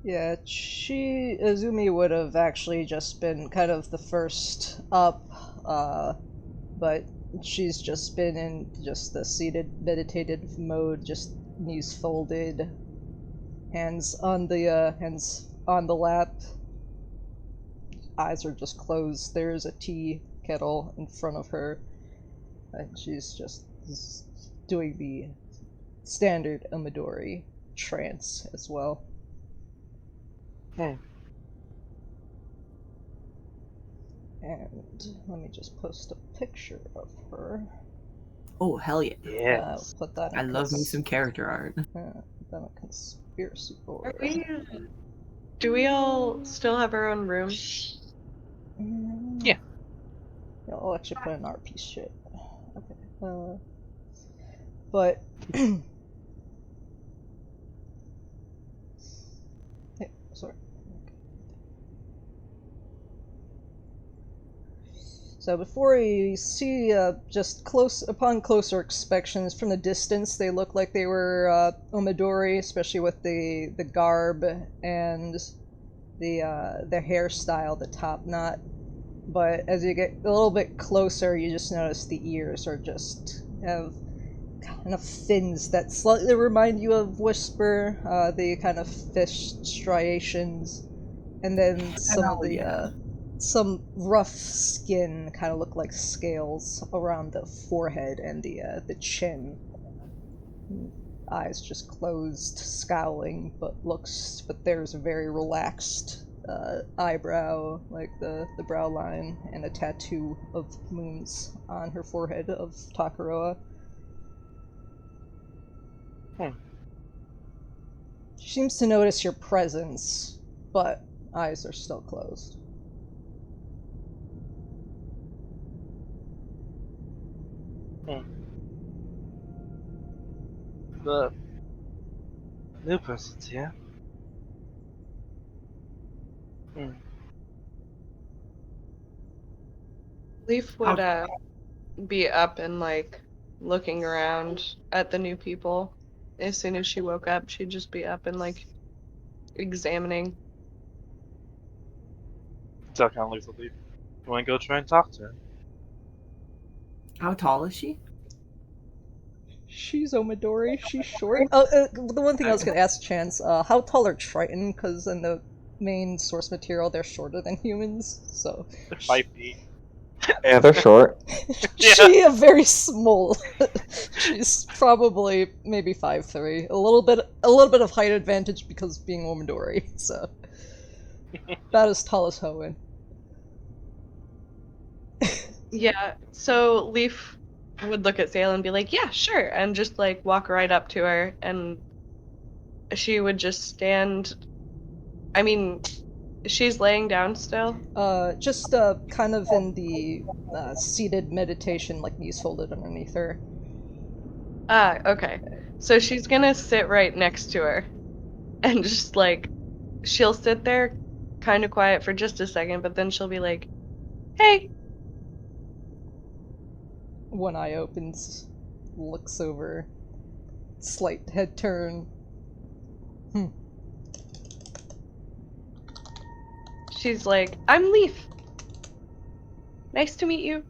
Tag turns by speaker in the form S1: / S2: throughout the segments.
S1: Yeah, Azumi would have actually just been kind of the first up, but she's just been in just the seated meditative mode, just knees folded, hands on the lap, eyes are just closed. There's a tea kettle in front of her, and she's just doing the standard Amadori trance as well.
S2: Hmm.
S1: And let me just post a picture of her.
S3: Oh, hell yeah.
S2: Yes.
S1: Put that in
S3: I love me some character art.
S1: put that in conspiracy board.
S4: Do we all still have our own room?
S2: Yeah.
S1: I'll actually put an RP shit. Okay. But hey, sorry. So before you see, just upon closer inspections from the distance, they look like they were Omidori, especially with the garb and the hairstyle, the top knot. But as you get a little bit closer, you just notice the ears are just have kind of fins that slightly remind you of Whisper, the kind of fish striations, and then some rough skin kind of look like scales around the forehead and the chin. Eyes just closed, scowling, but there's a very relaxed eyebrow, like the brow line, and a tattoo of moons on her forehead of Takaroa. She seems to notice your presence, but eyes are still closed.
S2: The new person's here.
S4: Leaf would be up and like looking around at the new people. As soon as she woke up, she'd just be up and like examining.
S2: Still kind of looks at Leaf. You want to go try and talk to her?
S3: How tall is she?
S1: She's Omidori. She's short. The one thing I was gonna ask Chance, how tall are Triton? Because in the main source material, they're shorter than humans. So
S2: They're 5 feet.
S5: Yeah, they're short.
S1: she a very small. She's probably maybe 5'3". A little bit of height advantage because being Omidori. So about as tall as Hoenn.
S4: Yeah, so Leaf would look at Zale and be like, yeah, sure, and just like walk right up to her, and she would just stand. I mean, she's laying down still.
S1: Just kind of in the seated meditation, like knees folded underneath her.
S4: Ah, okay. So she's gonna sit right next to her, and just like, she'll sit there, kind of quiet for just a second, but then she'll be like, "Hey."
S1: One eye opens, looks over, slight head turn.
S4: She's like, "I'm Leaf. Nice to meet you."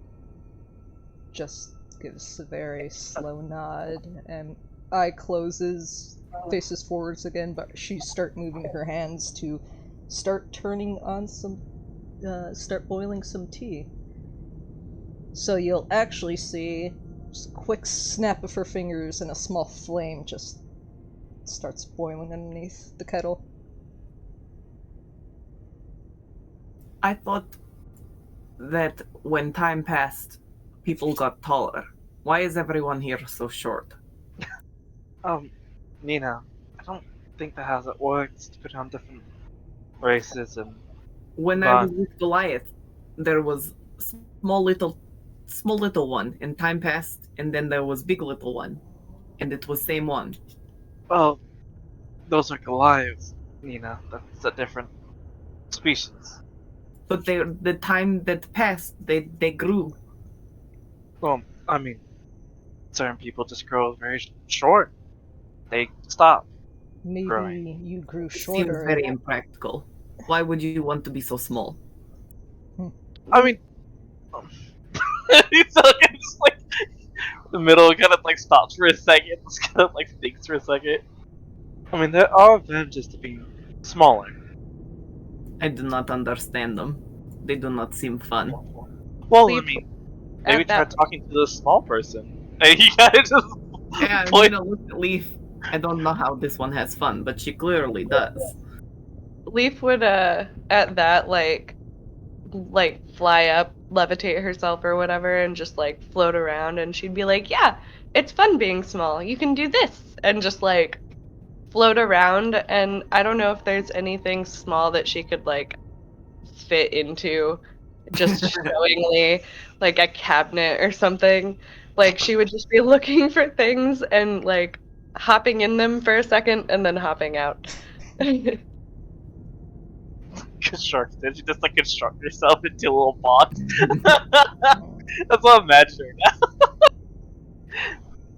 S1: Just gives a very slow nod, and eye closes, faces forwards again, but she start moving her hands to start turning on start boiling some tea. So you'll actually see just a quick snap of her fingers and a small flame just starts boiling underneath the kettle.
S3: I thought that when time passed, people got taller. Why is everyone here so short?
S2: Nina, I don't think that how it works, depending on different races and...
S3: When I was with Goliath, there was small little one, and time passed, and then there was big little one, and it was same one.
S2: Well, those are Goliaths, Nina. That's a different species.
S3: But the time that passed, they grew.
S2: Well, I mean, certain people just grow very short. They stop.
S1: Maybe
S2: growing.
S1: you grew
S3: It seems
S1: shorter.
S3: very impractical. Why would you want to be so small?
S2: I mean, he's like, just like the middle kind of like stops for a second, just kind of like thinks for a second. I mean, there are advantages to being smaller.
S3: I do not understand them. They do not seem fun.
S2: Well, I
S4: Leaf
S2: mean, maybe
S4: at
S2: try
S4: that
S2: talking to the small person. And he kind of just
S3: Yeah,
S2: point.
S3: Nina looked at Leaf. I don't know how this one has fun, but she clearly does.
S4: Leaf would at that like fly up, levitate herself or whatever, and just like float around, and she'd be like, "Yeah, it's fun being small. You can do this," and just like float around. And I don't know if there's anything small that she could like fit into, just showingly, like a cabinet or something. Like she would just be looking for things and like hopping in them for a second and then hopping out.
S2: Construct. Did you just like construct yourself into a little box? That's what I'm imagining now.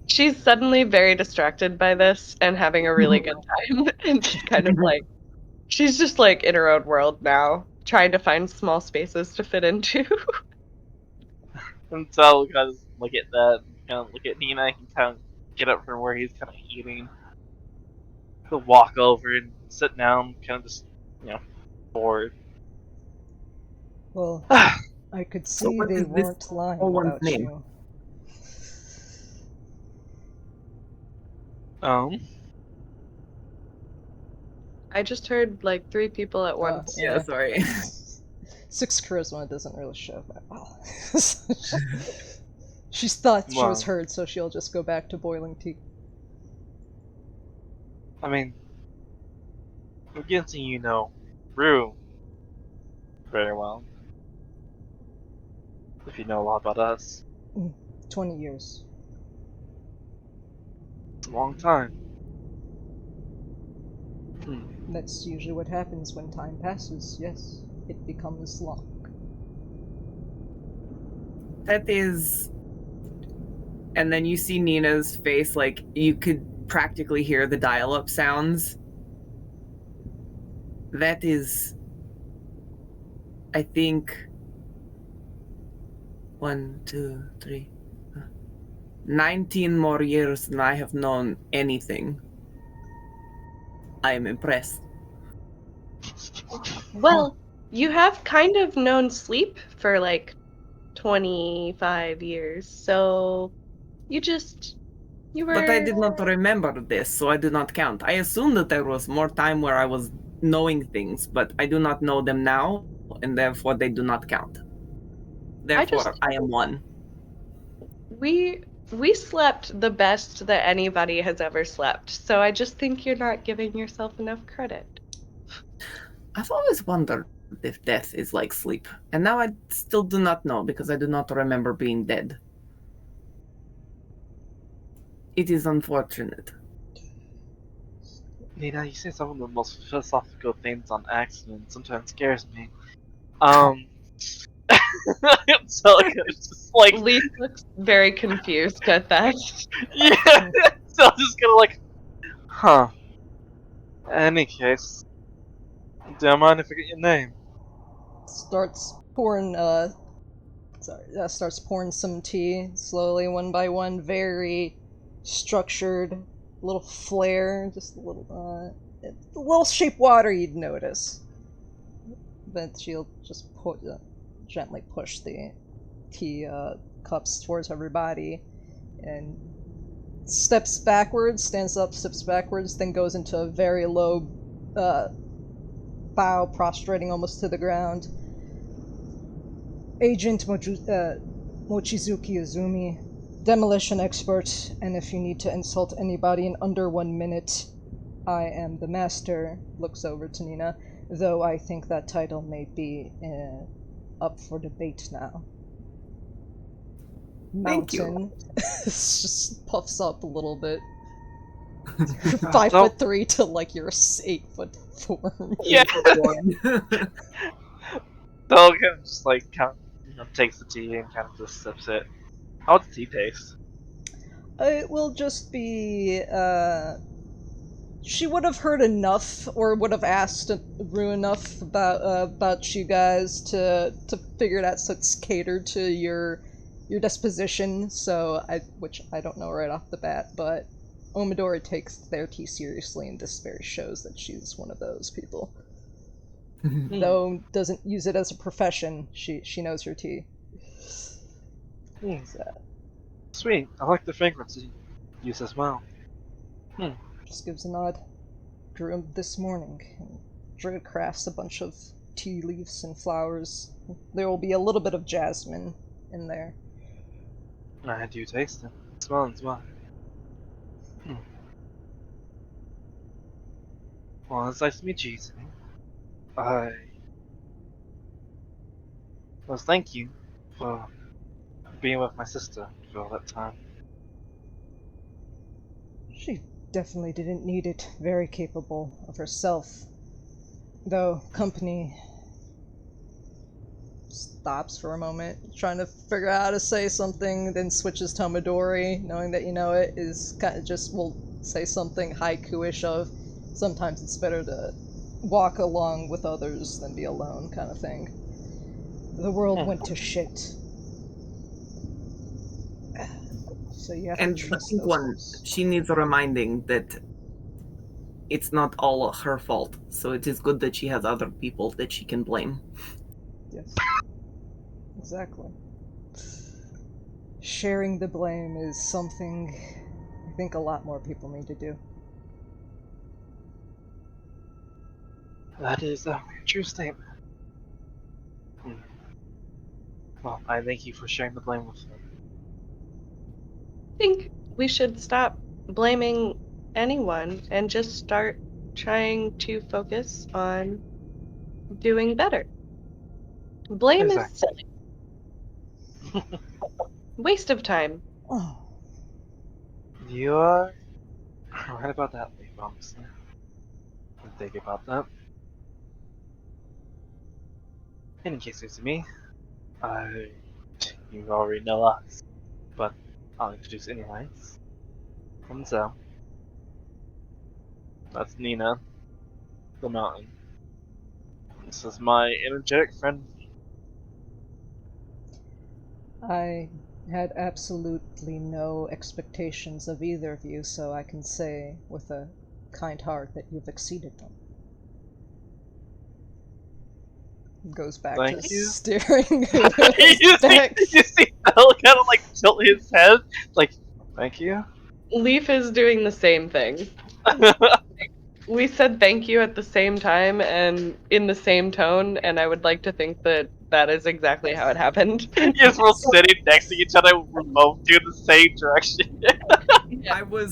S4: She's suddenly very distracted by this and having a really good time and just kind of like she's just like in her own world now, trying to find small spaces to fit into.
S2: And so kind of look at that, kind of look at Nina. He kind of get up from where he's kind of eating. He'll walk over and sit down, kind of just bored.
S1: Well, I could
S3: So
S1: see
S3: what
S1: they
S3: is this
S1: weren't lying
S3: small one's
S1: about
S3: name?
S1: you.
S4: I just heard like 3 people at once.
S3: Yeah, sorry.
S1: 6 charisma doesn't really show that well. She thought she was
S2: Well,
S1: heard, so she'll just go back to boiling tea.
S2: I mean, I'm guessing you know Rue very well. If you know a lot about us,
S1: 20 years.
S2: it's a long time.
S1: That's usually what happens when time passes, yes. It becomes long.
S3: That is. And then you see Nina's face, like, you could practically hear the dial up sounds. That is. I think. 1, 2, 3. 19 more years than I have known anything. I am impressed.
S4: Well, you have kind of known sleep for like 25 years, so you were.
S3: But I did not remember this, so I do not count. I assumed that there was more time where I was knowing things, but I do not know them now, and therefore they do not count. Therefore, I am one.
S4: We slept the best that anybody has ever slept, so I just think you're not giving yourself enough credit.
S3: I've always wondered if death is like sleep, and now I still do not know because I do not remember being dead. It is unfortunate.
S2: Nina, you say some of the most philosophical things on accident. Sometimes scares me. So it's just like
S4: Leaf looks very confused at that.
S2: yeah. So I'm just gonna like, huh. Any case, do you mind if I get your name?
S1: Starts pouring, starts pouring some tea, slowly, one by one, very structured, little flare, just a little shape water you'd notice. But she'll just gently push the tea cups towards everybody, and steps backwards, stands up, steps backwards, then goes into a very low bow, prostrating almost to the ground. Agent Mochizuki Izumi, demolition expert, and if you need to insult anybody in under 1 minute, I am the master. Looks over to Nina, though I think that title may be up for debate now.
S3: Thank you.
S1: Mountain just puffs up a little bit.
S2: So-
S1: 5'3" to like your 8'4".
S2: Yeah. So kind of just like takes the tea and kind of just sips it. How's the tea taste?
S1: It will just be she would have heard enough, or would have asked Rue enough about you guys to figure it out, so it's catered to your disposition. So which I don't know right off the bat, but Omidori takes their tea seriously, and this very shows that she's one of those people. Though doesn't use it as a profession, she knows her tea. So,
S2: Sweet. I like the fragrance you use as well.
S1: just gives a nod. Drew this morning. Drew crafts a bunch of tea leaves and flowers. There will be a little bit of jasmine in there.
S2: I do taste it. Smell it as well. Well, it's nice to meet you, Izumi. Well, thank you for being with my sister for all that time.
S1: She definitely didn't need it. Very capable of herself. Though, company stops for a moment, trying to figure out how to say something, then switches to Midori, knowing that you know it is kind of just will say something haiku-ish of sometimes it's better to walk along with others than be alone, kind of thing. The world went to shit. So you have
S3: And
S1: to
S3: I
S1: trust
S3: think
S1: those
S3: one,
S1: folks.
S3: she needs a reminding that it's not all her fault. So it is good that she has other people that she can blame.
S1: Yes. Exactly. Sharing the blame is something I think a lot more people need to do.
S2: That is a true statement. Well, I thank you for sharing the blame with her.
S4: I think we should stop blaming anyone and just start trying to focus on doing better. Blame is
S2: Exactly.
S4: silly. Waste of time.
S1: Oh,
S2: You are right about that, Leaf, honestly. I think about that. In case it's me, you already know us, but I'll introduce anyways. And so, that's Nina, the mountain. This is my energetic friend.
S1: I had absolutely no expectations of either of you, so I can say with a kind heart that you've exceeded them. Goes back to
S2: Thank you.
S1: staring
S2: you
S1: back.
S2: see Bell kind of like tilt his head, like, thank you.
S4: Leaf is doing the same thing. We said thank you at the same time and in the same tone, and I would like to think that that is exactly how it happened.
S2: You guys were sitting next to each other, we're both doing the same direction.
S3: I was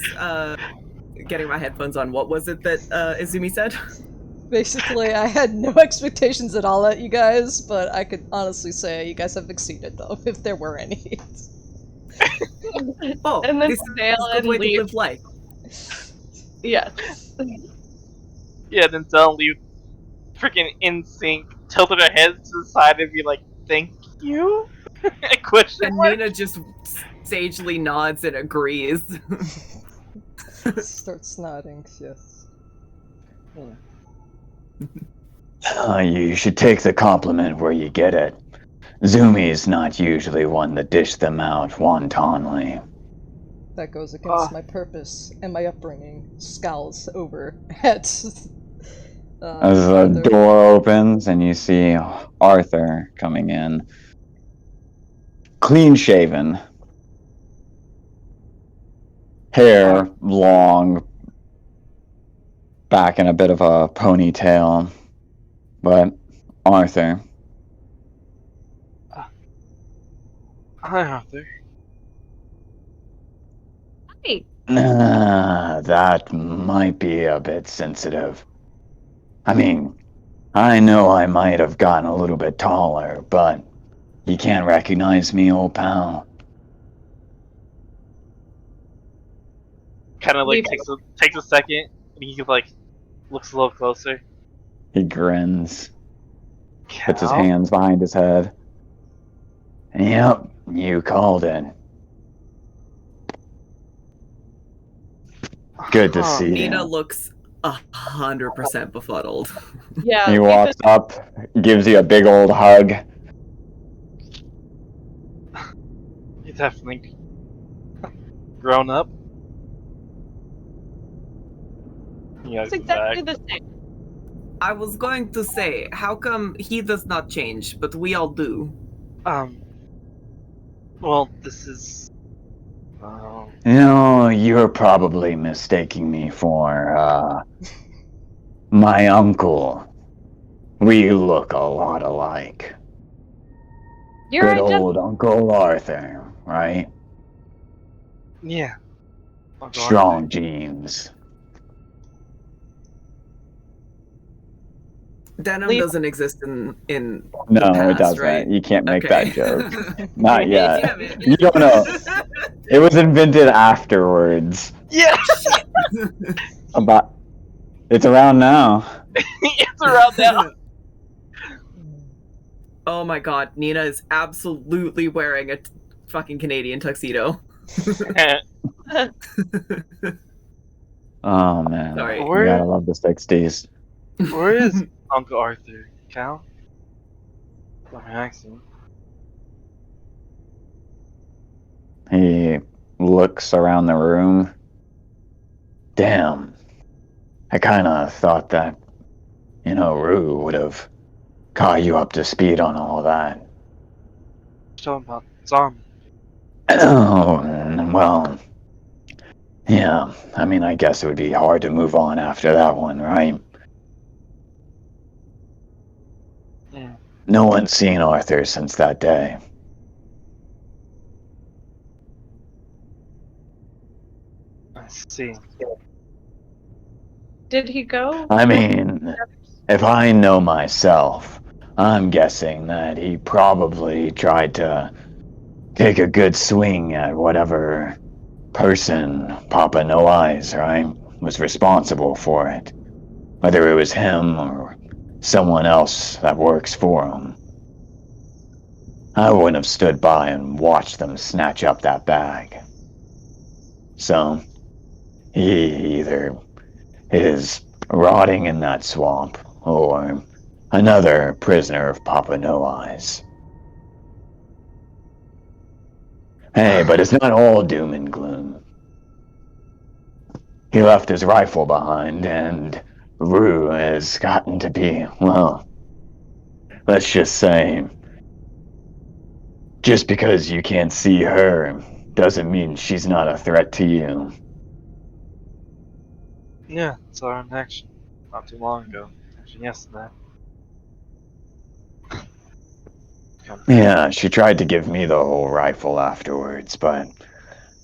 S3: getting my headphones on. What was it that Izumi said?
S1: Basically, I had no expectations at all at you guys, but I could honestly say you guys have exceeded them, if there were any.
S3: Oh,
S4: And then
S3: this is
S4: Dale
S3: a good
S4: and
S3: way to
S4: Leaf.
S3: live life.
S4: Yes.
S2: Yeah, then suddenly, freaking in sync, tilted her head to the side and be like, thank you? Question
S3: And
S2: mark?
S3: Nina just sagely nods and agrees.
S1: Starts nodding, yes.
S5: You should take the compliment where you get it. Zumi's not usually one to dish them out wantonly.
S1: That goes against my purpose and my upbringing. Scowls over at
S5: As the
S1: Arthur.
S5: door opens and you see Arthur coming in, clean shaven, hair long, back in a bit of a ponytail, but Arthur.
S2: Hi, Arthur.
S4: Hey.
S5: That might be a bit sensitive. I mean, I know I might have gotten a little bit taller, but you can't recognize me, old pal.
S2: Kind of like
S4: Leaf.
S2: takes a second, and he like looks a little closer.
S5: He grins, puts his
S2: Cal?
S5: hands behind his head. Yep, you called it. Good to
S2: Huh.
S5: see
S3: Nina
S5: you.
S3: looks 100% befuddled.
S4: Yeah,
S5: He
S4: Leaf
S5: walks
S4: is
S5: up, gives you a big old hug.
S2: He's definitely grown up. Yeah,
S4: it's exactly the same.
S3: I was going to say, how come he does not change, but we all do?
S2: Well, this is.
S5: You're probably mistaking me for, my uncle. We look a lot alike.
S4: You're
S5: Good
S4: identical.
S5: old Uncle Arthur, right?
S2: Yeah. Uncle
S5: Strong
S2: Arthur.
S5: genes.
S3: Denim
S4: Leaf,
S3: doesn't exist in the
S5: No, it
S3: past, right?
S5: doesn't. You can't make
S3: Okay.
S5: that joke. Not yet.
S3: Damn it.
S5: You don't know. It was invented afterwards.
S2: Yeah!
S3: Shit.
S5: About. It's around now.
S2: It's around now.
S3: Oh my god, Nina is absolutely wearing a fucking Canadian tuxedo.
S5: Oh man,
S3: Sorry.
S5: you gotta love the '60s.
S2: Where is Uncle Arthur? Cal? My accent.
S5: He looks around the room. Damn, I kind of thought that, Rue would have caught you up to speed on all that.
S2: Talking about zombie.
S5: Oh, well, yeah. I mean, I guess it would be hard to move on after that one, right?
S2: Yeah,
S5: No one's seen Arthur since that day.
S2: I see.
S4: did he go?
S5: I mean, if I know myself, I'm guessing that he probably tried to take a good swing at whatever person, Papa No Eyes, right, was responsible for it. Whether it was him or someone else that works for him. I wouldn't have stood by and watched them snatch up that bag. So, he either is rotting in that swamp, or another prisoner of Papa No Eyes. Hey, but it's not all doom and gloom. He left his rifle behind, and Rue has gotten to be, well, let's just say, just because you can't see her doesn't mean she's not a threat to you.
S2: Yeah, it's our action. Not too long ago. Actually, yesterday.
S5: Yeah, she tried to give me the whole rifle afterwards, but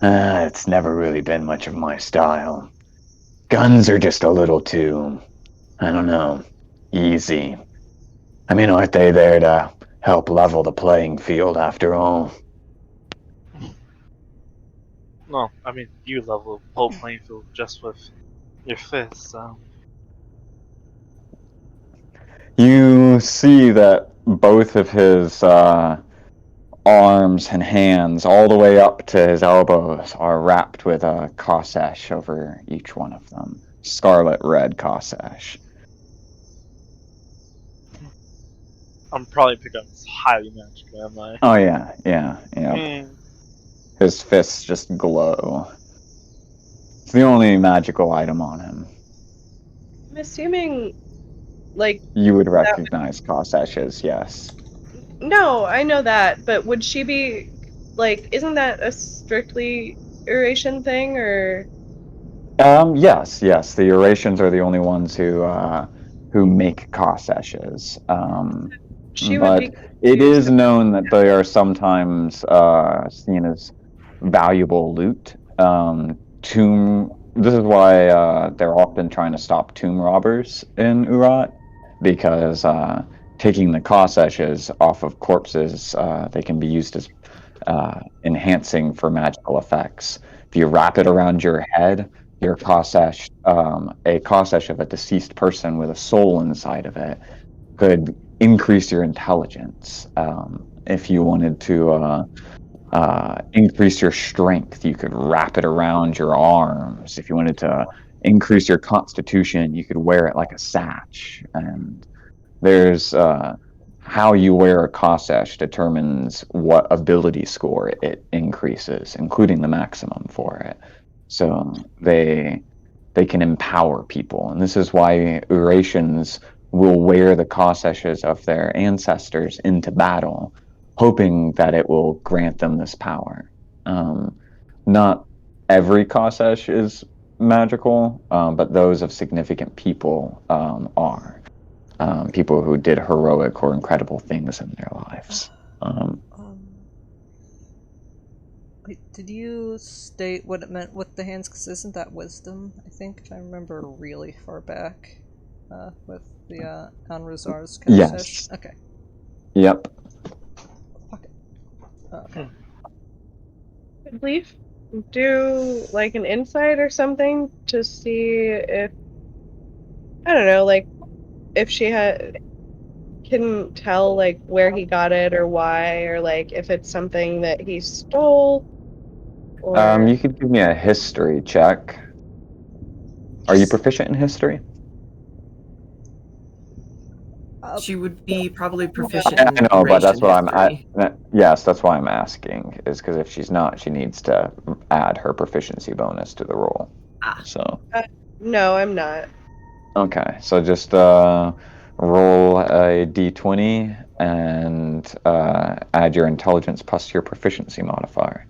S5: it's never really been much of my style. Guns are just a little too, I don't know, easy. I mean, aren't they there to help level the playing field after all?
S2: No, I mean, you level the whole playing field just with your fists, so.
S5: You see that both of his arms and hands, all the way up to his elbows, are wrapped with a cossash over each one of them. Scarlet red cossash.
S2: I'm probably picking up this highly magical, am I?
S5: Oh, yeah. His fists just glow. It's the only magical item on him.
S4: I'm assuming, like,
S5: You would recognize cossashes, yes.
S4: no, I know that, but would she be, like, isn't that a strictly Eurasian thing, or?
S5: Yes. The Eurasians are the only ones who make cossashes.
S4: She would
S5: But
S4: be
S5: it
S4: confused.
S5: is known that they are sometimes seen as valuable loot. This is why they're often trying to stop tomb robbers in Urat, because taking the cossashes off of corpses, they can be used as enhancing for magical effects. If you wrap it around your head, your cossash, a cossash of a deceased person with a soul inside of it, could increase your intelligence. If you wanted to increase your strength, you could wrap it around your arms. If you wanted to increase your constitution, you could wear it like a satch. And there's how you wear a Kossesh determines what ability score it increases, including the maximum for it. So they can empower people, and this is why Eurasians will wear the Kosseshes of their ancestors into battle, hoping that it will grant them this power. Not every Kossesh is magical, but those of significant people are. People who did heroic or incredible things in their lives.
S1: Wait, did you state what it meant with the hands? Because isn't that wisdom, I think, if I remember really far back with the Anrazar's
S5: Yes.
S1: Okay.
S5: Yep.
S1: Fuck it. Okay.
S4: Could Leaf do like an insight or something to see if, I don't know, like if she can tell like where he got it or why, or like if it's something that he stole, or
S5: You could give me a history check. Are you proficient in history?
S3: She would be probably proficient
S5: I
S3: in
S5: know, but that's
S3: Eurasian
S5: what I'm
S3: history.
S5: yes, that's why I'm asking, is because if she's not, she needs to add her proficiency bonus to the roll.
S3: Ah.
S5: So
S4: no, I'm not.
S5: okay, so just roll a d20 and add your intelligence plus your proficiency modifier.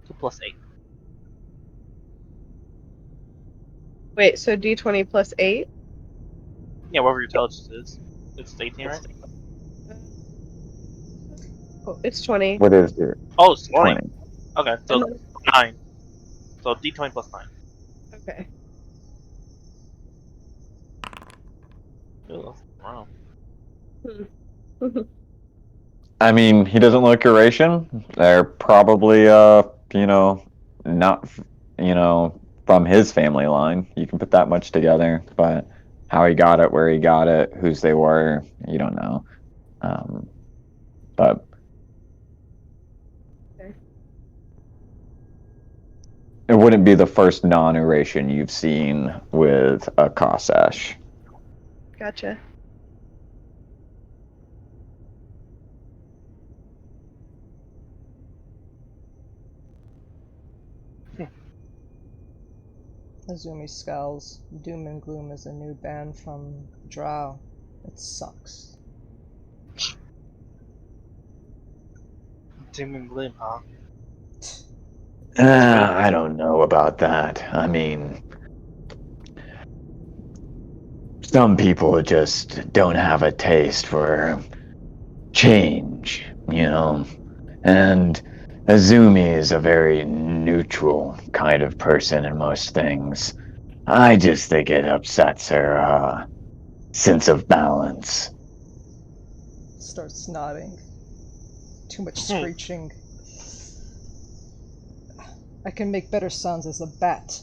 S2: 2 plus 8.
S4: Wait, so D20 plus 8?
S2: Yeah, whatever your intelligence is. It's 18, right?
S4: It's 20.
S5: What is your
S2: Oh, it's 20.
S5: 20?
S2: Okay, so 9. So D20 plus 9.
S4: Okay.
S2: Ooh, wow.
S5: I mean, he doesn't look Eurasian. They're probably, not, from his family line. You can put that much together, but how he got it, where he got it, whose they were, you don't know. But
S4: Okay.
S5: it wouldn't be the first non-Eurasian you've seen with a Kossesh.
S4: Gotcha.
S1: Azumi scowls. Doom and Gloom is a new band from Drow. It sucks.
S2: Doom and Gloom, huh?
S5: I don't know about that. I mean, some people just don't have a taste for change, And Azumi is a very neutral kind of person in most things. I just think it upsets her sense of balance.
S1: Starts nodding. Too much screeching. I can make better sounds as a bat.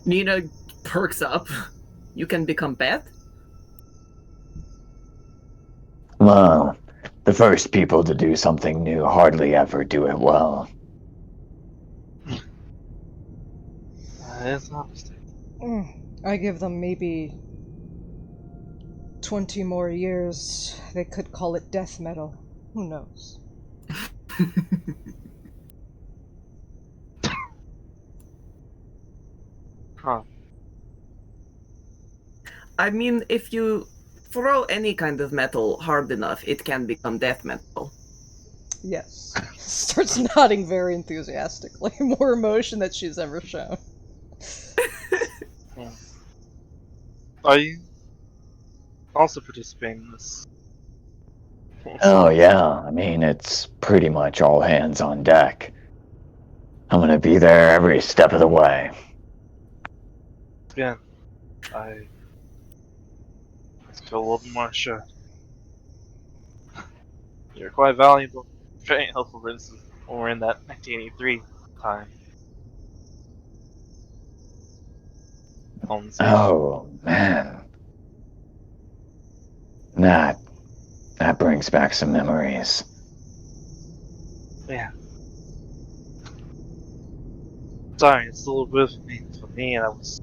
S3: Nina perks up. You can become bat?
S5: Well, the first people to do something new hardly ever do it well.
S2: It's not a mistake.
S1: I give them maybe 20 more years. They could call it death metal. Who knows?
S2: Huh.
S3: I mean, if you throw any kind of metal hard enough, it can become death metal.
S1: Yes. Starts nodding very enthusiastically. More emotion than she's ever shown.
S2: Are you also participating in this?
S5: Oh, yeah. I mean, it's pretty much all hands on deck. I'm gonna be there every step of the way.
S2: Yeah. Let's feel a little bit more sure. You're quite valuable. Very helpful, for instance, when we're in that 1983 time.
S5: Oh, man. That brings back some memories.
S2: Yeah. Sorry, it's a little weird for me, and I was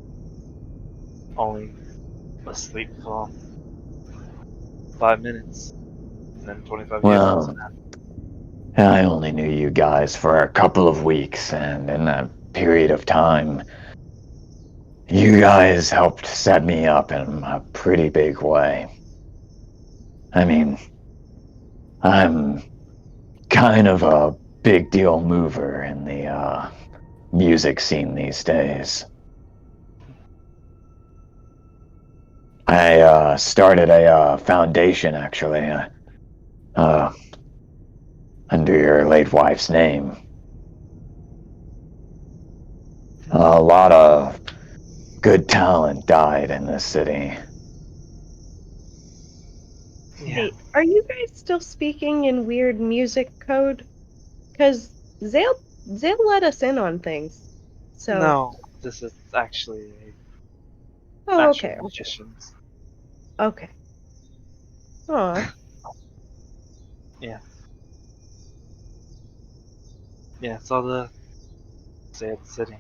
S2: only asleep for 5 minutes, and then 25 years after
S5: Well, I only knew you guys for a couple of weeks, and in that period of time, you guys helped set me up in a pretty big way. I mean, I'm kind of a big deal mover in the music scene these days. I started a foundation, actually, uh, under your late wife's name. A lot of good talent died in this city.
S2: Yeah.
S4: Hey, are you guys still speaking in weird music code? Because Zale let us in on things. So.
S2: No, this is actually
S4: Oh,
S2: actual
S4: okay.
S2: musicians.
S4: Okay. Aw.
S2: Yeah. Yeah, it's all the sad city.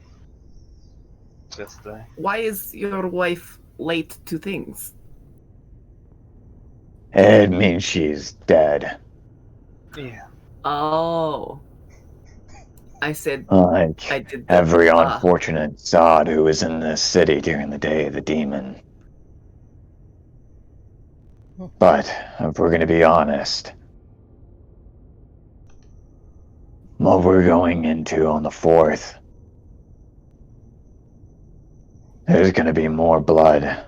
S2: Just
S3: Why is your wife late to things?
S5: It means she's dead.
S2: yeah.
S3: Oh. I said
S5: Like
S3: I did the
S5: every unfortunate sod who was in this city during the Day of the Demon. But if we're going to be honest, what we're going into on the 4th, there's going to be more blood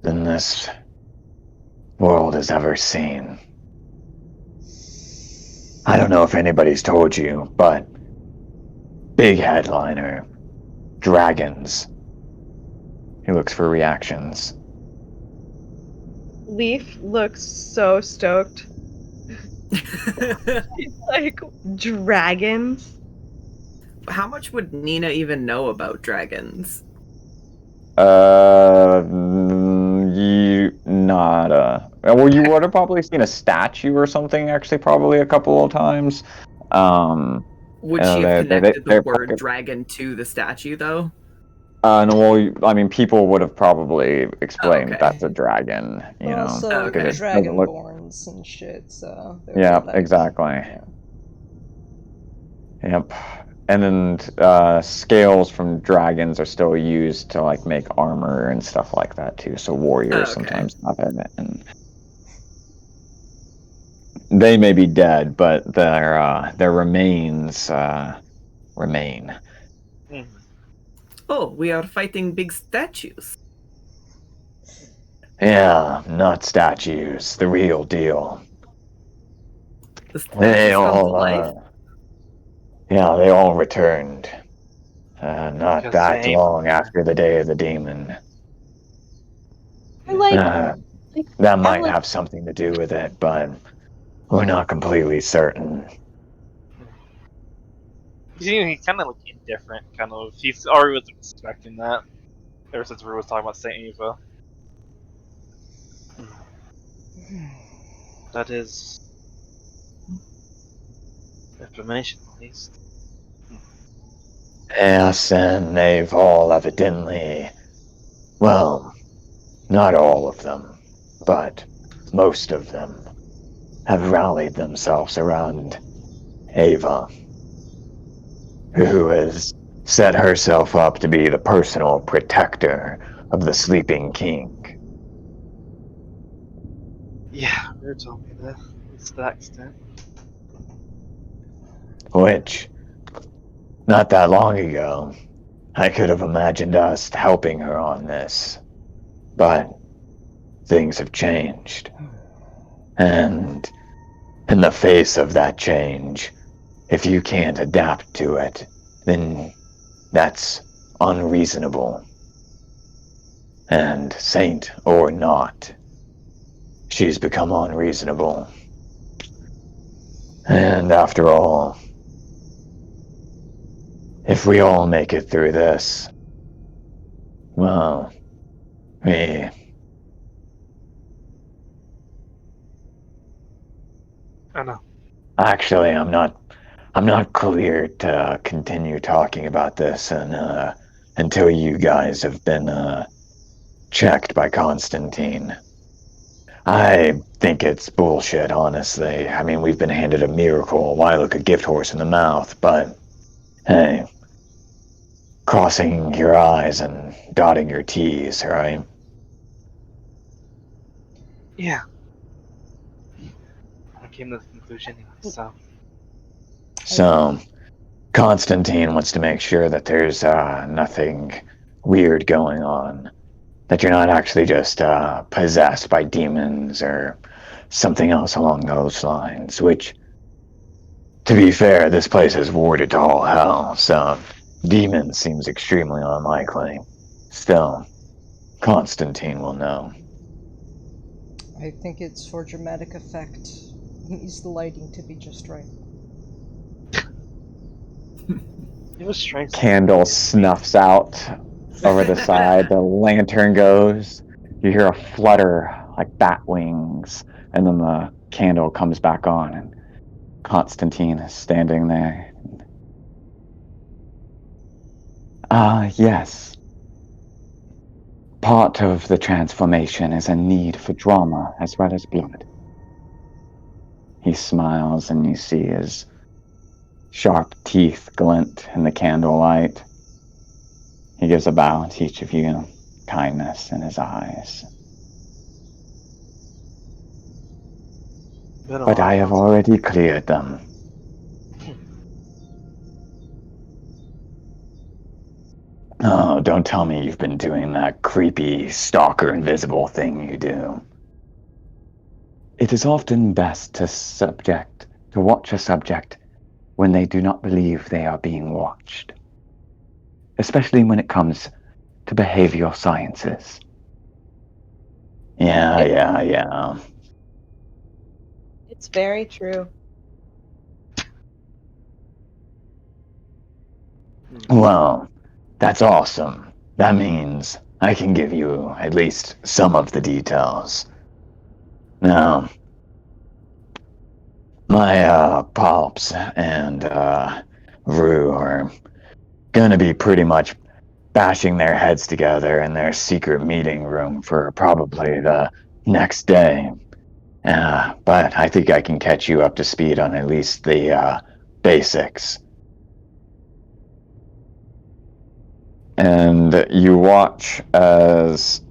S5: than this world has ever seen. I don't know if anybody's told you, but big headliner, dragons. He looks for reactions.
S4: Leaf looks so stoked. Like, dragons?
S3: How much would Nina even know about dragons?
S5: You not well, you would have probably seen a statue or something. Actually, probably a couple of times.
S3: Would she have connected the
S5: they're
S3: word dragon to the statue, though?
S5: no, well, I mean, people would have probably explained
S3: okay.
S5: that's a dragon, you know,
S1: Also,
S3: Okay.
S5: because it doesn't look.
S1: dragonborns and shit, so they would
S5: Yeah,
S1: be like,
S5: exactly.
S1: yeah.
S5: Yep. And then scales from dragons are still used to like make armor and stuff like that too. So warriors
S3: Okay.
S5: sometimes have it, and they may be dead, but their remains remain.
S2: Mhm.
S3: Oh, we are fighting big statues.
S5: Yeah, not statues, the real deal.
S3: The
S5: They
S3: statues come to
S5: all,
S3: life.
S5: yeah, they all returned. Not
S2: Because
S5: that
S2: they
S5: long after the Day of the Demon.
S4: I like,
S5: Uh,
S4: like
S5: that might
S4: Alex.
S5: have something to do with it, but we're not completely certain.
S2: he kind of looked indifferent. Kind of, he's already was expecting that. Ever since Rue was talking about Saint Eva. That is information, at least.
S5: Yes, and they've all evidently, well, not all of them, but most of them have rallied themselves around Ava, who has set herself up to be the personal protector of the Sleeping King.
S2: Yeah, Rue told me that. To that extent.
S5: Which, not that long ago, I could have imagined us helping her on this. But things have changed. And in the face of that change, if you can't adapt to it, then that's unreasonable. And saint or not, she's become unreasonable. And after all, if we all make it through this, well, we...
S2: I know.
S5: Actually, I'm not I'm not clear to continue talking about this until you guys have been checked by Constantine. I think it's bullshit, honestly. I mean, we've been handed a miracle, why look a gift horse in the mouth, but hey, crossing your I's and dotting your T's, right?
S2: Yeah. I came to the conclusion, so.
S5: So, Constantine wants to make sure that there's nothing weird going on. That you're not actually just possessed by demons or something else along those lines, which, to be fair, this place is warded to all hell, so demons seems extremely unlikely. Still, Constantine will know.
S1: I think it's for dramatic effect. He needs the lighting to be just right.
S2: It was strange.
S5: Candle snuffs out over the side, the lantern goes, you hear a flutter like bat wings, and then the candle comes back on, and Constantine is standing there. Yes. Part of the transformation is a need for drama as well as blood. He smiles, and you see his sharp teeth glint in the candlelight. He gives a bow to each of you, kindness in his eyes. But I have already cleared them. Oh, don't tell me you've been doing that creepy stalker invisible thing you do. It is often best to watch a subject when they do not believe they are being watched, especially when it comes to behavioral sciences. Yeah.
S4: It's very true.
S5: Well, that's awesome. That means I can give you at least some of the details. Now, my Pops and Rue are gonna be pretty much bashing their heads together in their secret meeting room for probably the next day. But I think I can catch you up to speed on at least the basics. And you watch as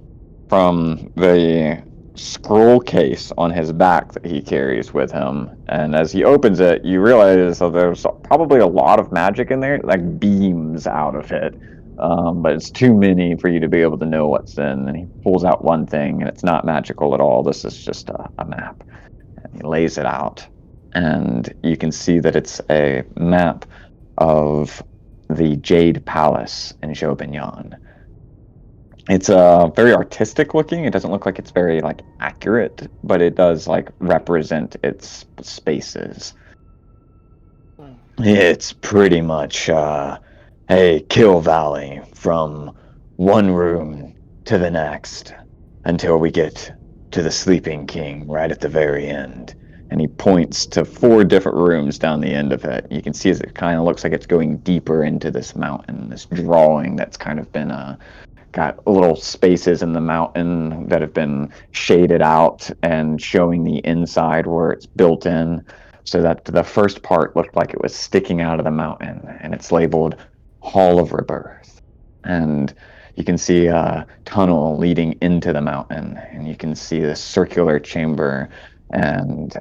S5: from the scroll case on his back that he carries with him, and as he opens it, you realize that there's probably a lot of magic in there, like beams out of it. But it's too many for you to be able to know what's in. And he pulls out one thing, and it's not magical at all. This is just a map. And he lays it out, and you can see that it's a map of the Jade Palace in Jobignon. It's very artistic looking. It doesn't look like it's very like accurate, but it does like represent its spaces. It's pretty much a kill valley from one room to the next until we get to the Sleeping King right at the very end. And he points to 4 different rooms down the end of it. You can see as it kind of looks like it's going deeper into this mountain, this drawing that's kind of been got little spaces in the mountain that have been shaded out and showing the inside where it's built in, so that the first part looked like it was sticking out of the mountain, and it's labeled Hall of Rebirth. And you can see a tunnel leading into the mountain, and you can see this circular chamber, and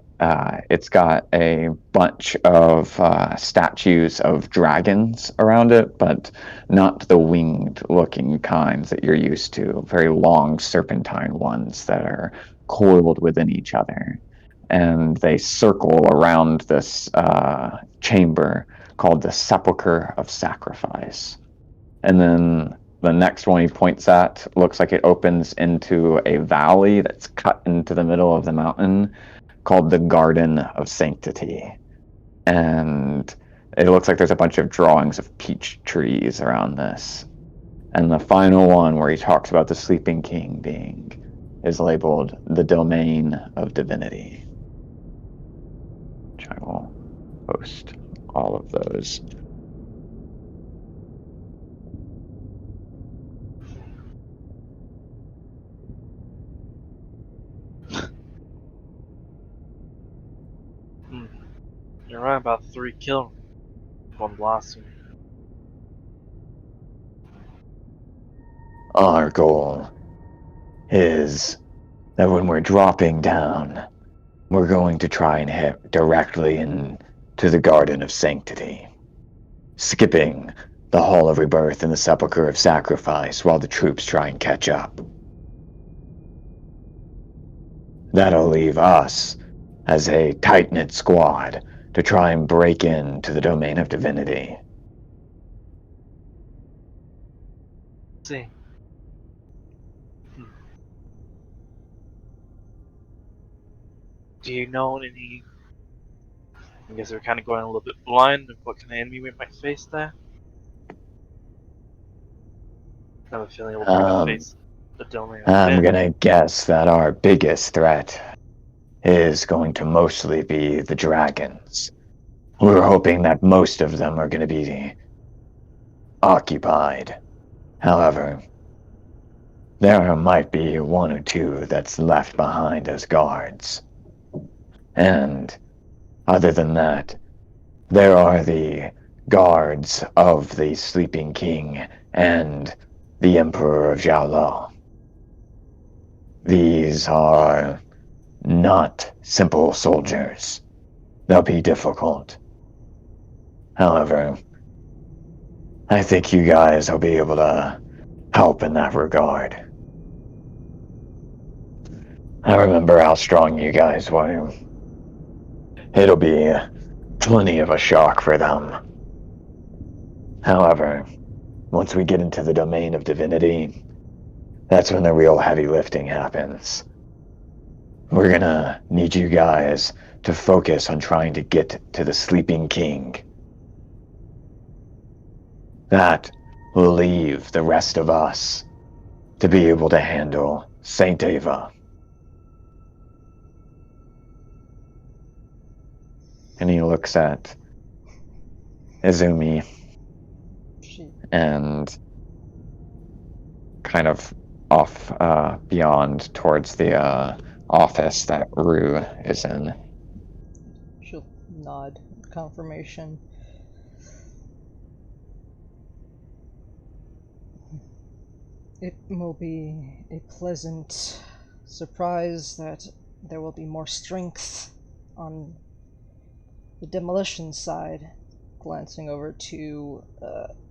S5: it's got a bunch of statues of dragons around it, but not the winged looking kinds that you're used to, very long serpentine ones that are coiled within each other. And they circle around this chamber called the Sepulchre of Sacrifice. And then the next one he points at looks like it opens into a valley that's cut into the middle of the mountain called the Garden of Sanctity. And it looks like there's a bunch of drawings of peach trees around this. And the final one, where he talks about the Sleeping King being, is labeled the Domain of Divinity, which I will post all of those.
S2: You're right about 3 kills. One blossom.
S5: Our goal is that when we're dropping down, we're going to try and hit directly into the Garden of Sanctity, skipping the Hall of Rebirth and the Sepulchre of Sacrifice while the troops try and catch up. That'll leave us as a tight-knit squad to try and break into the Domain of Divinity.
S2: See. Do you know any? I guess we're kind of going a little bit blind of what kind of enemy we might face there. I have a feeling we'll probably face the domain.
S5: I'm gonna guess that our biggest threat is going to mostly be the dragons. We're hoping that most of them are going to be occupied. However, there might be one or two that's left behind as guards. And other than that, there are the guards of the Sleeping King and the Emperor of Jiaolo. These are not simple soldiers. They'll be difficult. However, I think you guys will be able to help in that regard. I remember how strong you guys were. It'll be plenty of a shock for them. However, once we get into the Domain of Divinity, that's when the real heavy lifting happens. We're gonna need you guys to focus on trying to get to the Sleeping King. That will leave the rest of us to be able to handle Saint Ava. And he looks at Izumi and kind of off beyond towards the office that Rue is in.
S1: She'll nod confirmation. It will be a pleasant surprise that there will be more strength on the demolition side. Glancing over to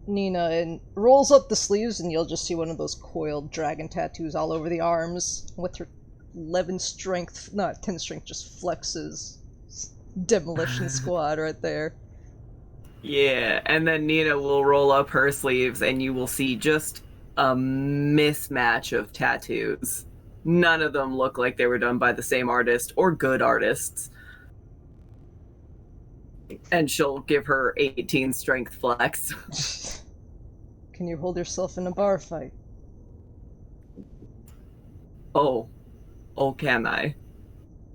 S1: Nina, and rolls up the sleeves, and you'll just see one of those coiled dragon tattoos all over the arms. With her 11 strength, not 10 strength, just flexes. Demolition squad right there.
S3: Yeah, and then Nina will roll up her sleeves, and you will see just a mismatch of tattoos. None of them look like they were done by the same artist or good artists. And she'll give her 18 strength flex.
S1: Can you hold yourself in a bar fight?
S3: Oh, can I?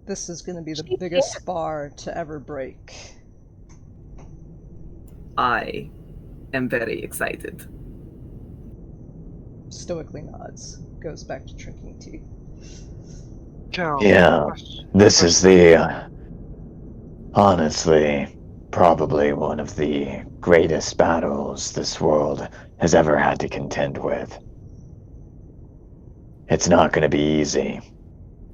S1: This is gonna be the biggest bar to ever break.
S3: I am very excited.
S1: Stoically nods. Goes back to drinking tea.
S5: Yeah, this is the, honestly, probably one of the greatest battles this world has ever had to contend with. It's not going to be easy,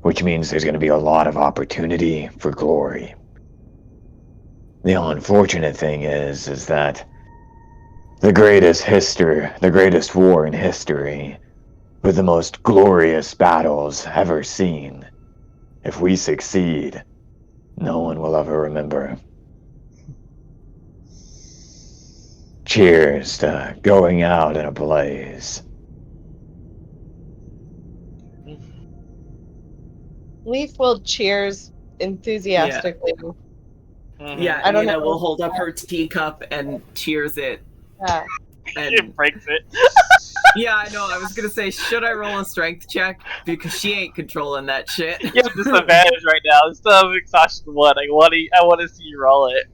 S5: which means there's going to be a lot of opportunity for glory. The unfortunate thing is that the greatest war in history, with the most glorious battles ever seen, if we succeed, no one will ever remember. Cheers to going out in a blaze.
S4: Leaf will cheers enthusiastically.
S3: Yeah,
S4: I don't
S3: Nina
S4: know.
S3: will hold up her teacup and cheers it.
S4: Yeah.
S3: And
S2: It breaks it.
S3: Yeah, I know. I was gonna say, should I roll a strength check? Because she ain't controlling that shit.
S2: You have disadvantage right now. Instead of exhaustion 1, I want to see you roll it.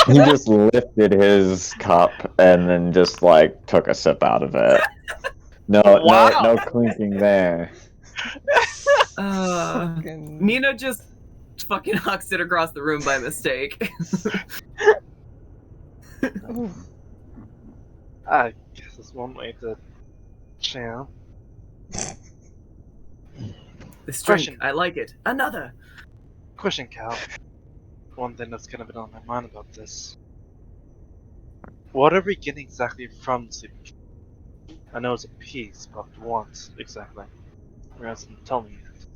S5: He just lifted his cup and then just like took a sip out of it. No,
S2: Wow.
S5: no clinking there.
S1: Fucking...
S3: Nina just fucking hucks it across the room by mistake.
S1: Ooh.
S2: I guess that's one way to channel.
S3: This
S2: Question.
S3: drink, I like it. Another.
S2: Question, Cal. One thing that's kind of been on my mind about this. What are we getting exactly from Sleeping King? I know it's a piece, but what exactly? He hasn't told me yet.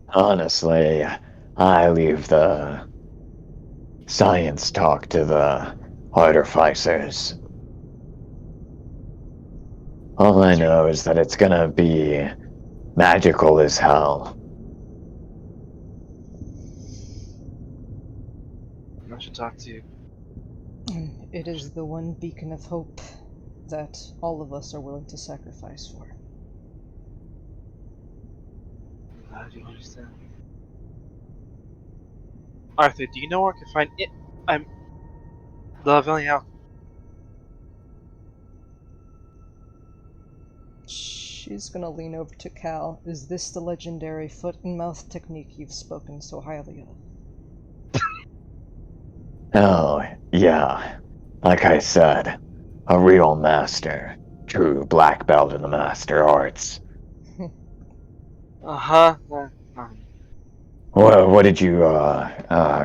S5: Honestly, I leave the science talk to the artificers. All I know is that it's gonna be magical as hell.
S2: I should talk to you.
S1: It is the one beacon of hope that all of us are willing to sacrifice for.
S2: I'm glad you understand. Arthur, do you know where I can find it? The Valley Alchemy.
S1: She's gonna lean over to Cal. Is this the legendary foot and mouth technique you've spoken so highly of?
S5: Oh, yeah. Like I said, a real master. True black belt in the master arts.
S2: Uh-huh.
S5: What did you,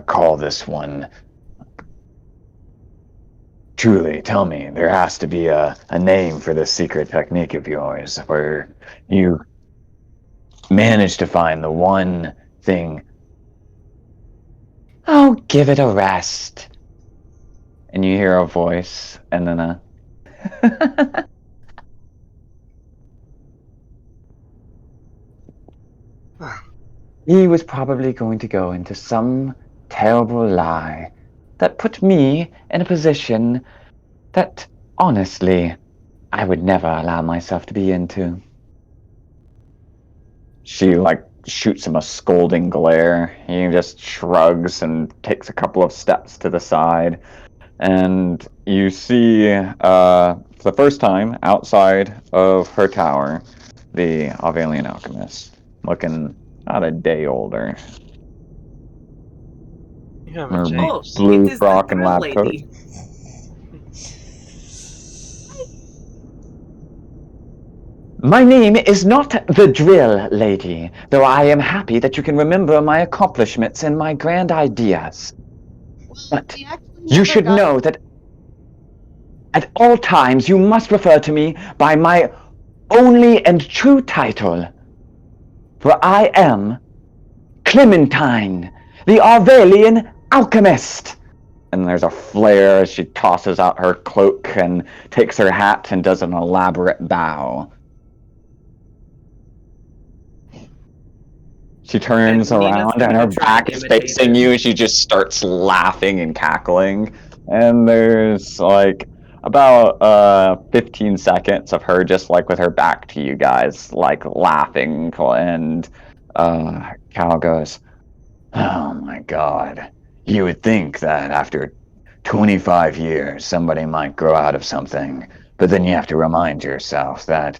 S5: call this one? Truly, tell me, there has to be a name for this secret technique of yours, where you managed to find the one thing. Oh, give it a rest. And you hear a voice, and then a... He was probably going to go into some terrible lie that put me in a position that, honestly, I would never allow myself to be into. She, shoots him a scolding glare. He just shrugs and takes a couple of steps to the side. And you see, for the first time, outside of her tower, the Avalian alchemist, looking about a day older.
S2: You haven't
S5: Her
S2: changed.
S5: blue
S3: it is
S5: frock
S3: the
S5: and
S3: drill
S5: lab coat.
S3: lady.
S5: My name is not the Drill Lady, though I am happy that you can remember my accomplishments and my grand ideas. But you should know that at all times you must refer to me by my only and true title. For I am Clementine, the Arvalian alchemist. And there's a flare as she tosses out her cloak and takes her hat and does an elaborate bow. She turns
S3: And Nina's
S5: around and
S3: gonna
S5: her
S3: try
S5: back
S3: and
S5: is
S3: imitate
S5: facing
S3: her.
S5: you, and she just starts laughing and cackling. And there's about 15 seconds of her just with her back to you guys, laughing. And Cal goes, "Oh my god. You would think that after 25 years somebody might grow out of something, but then you have to remind yourself that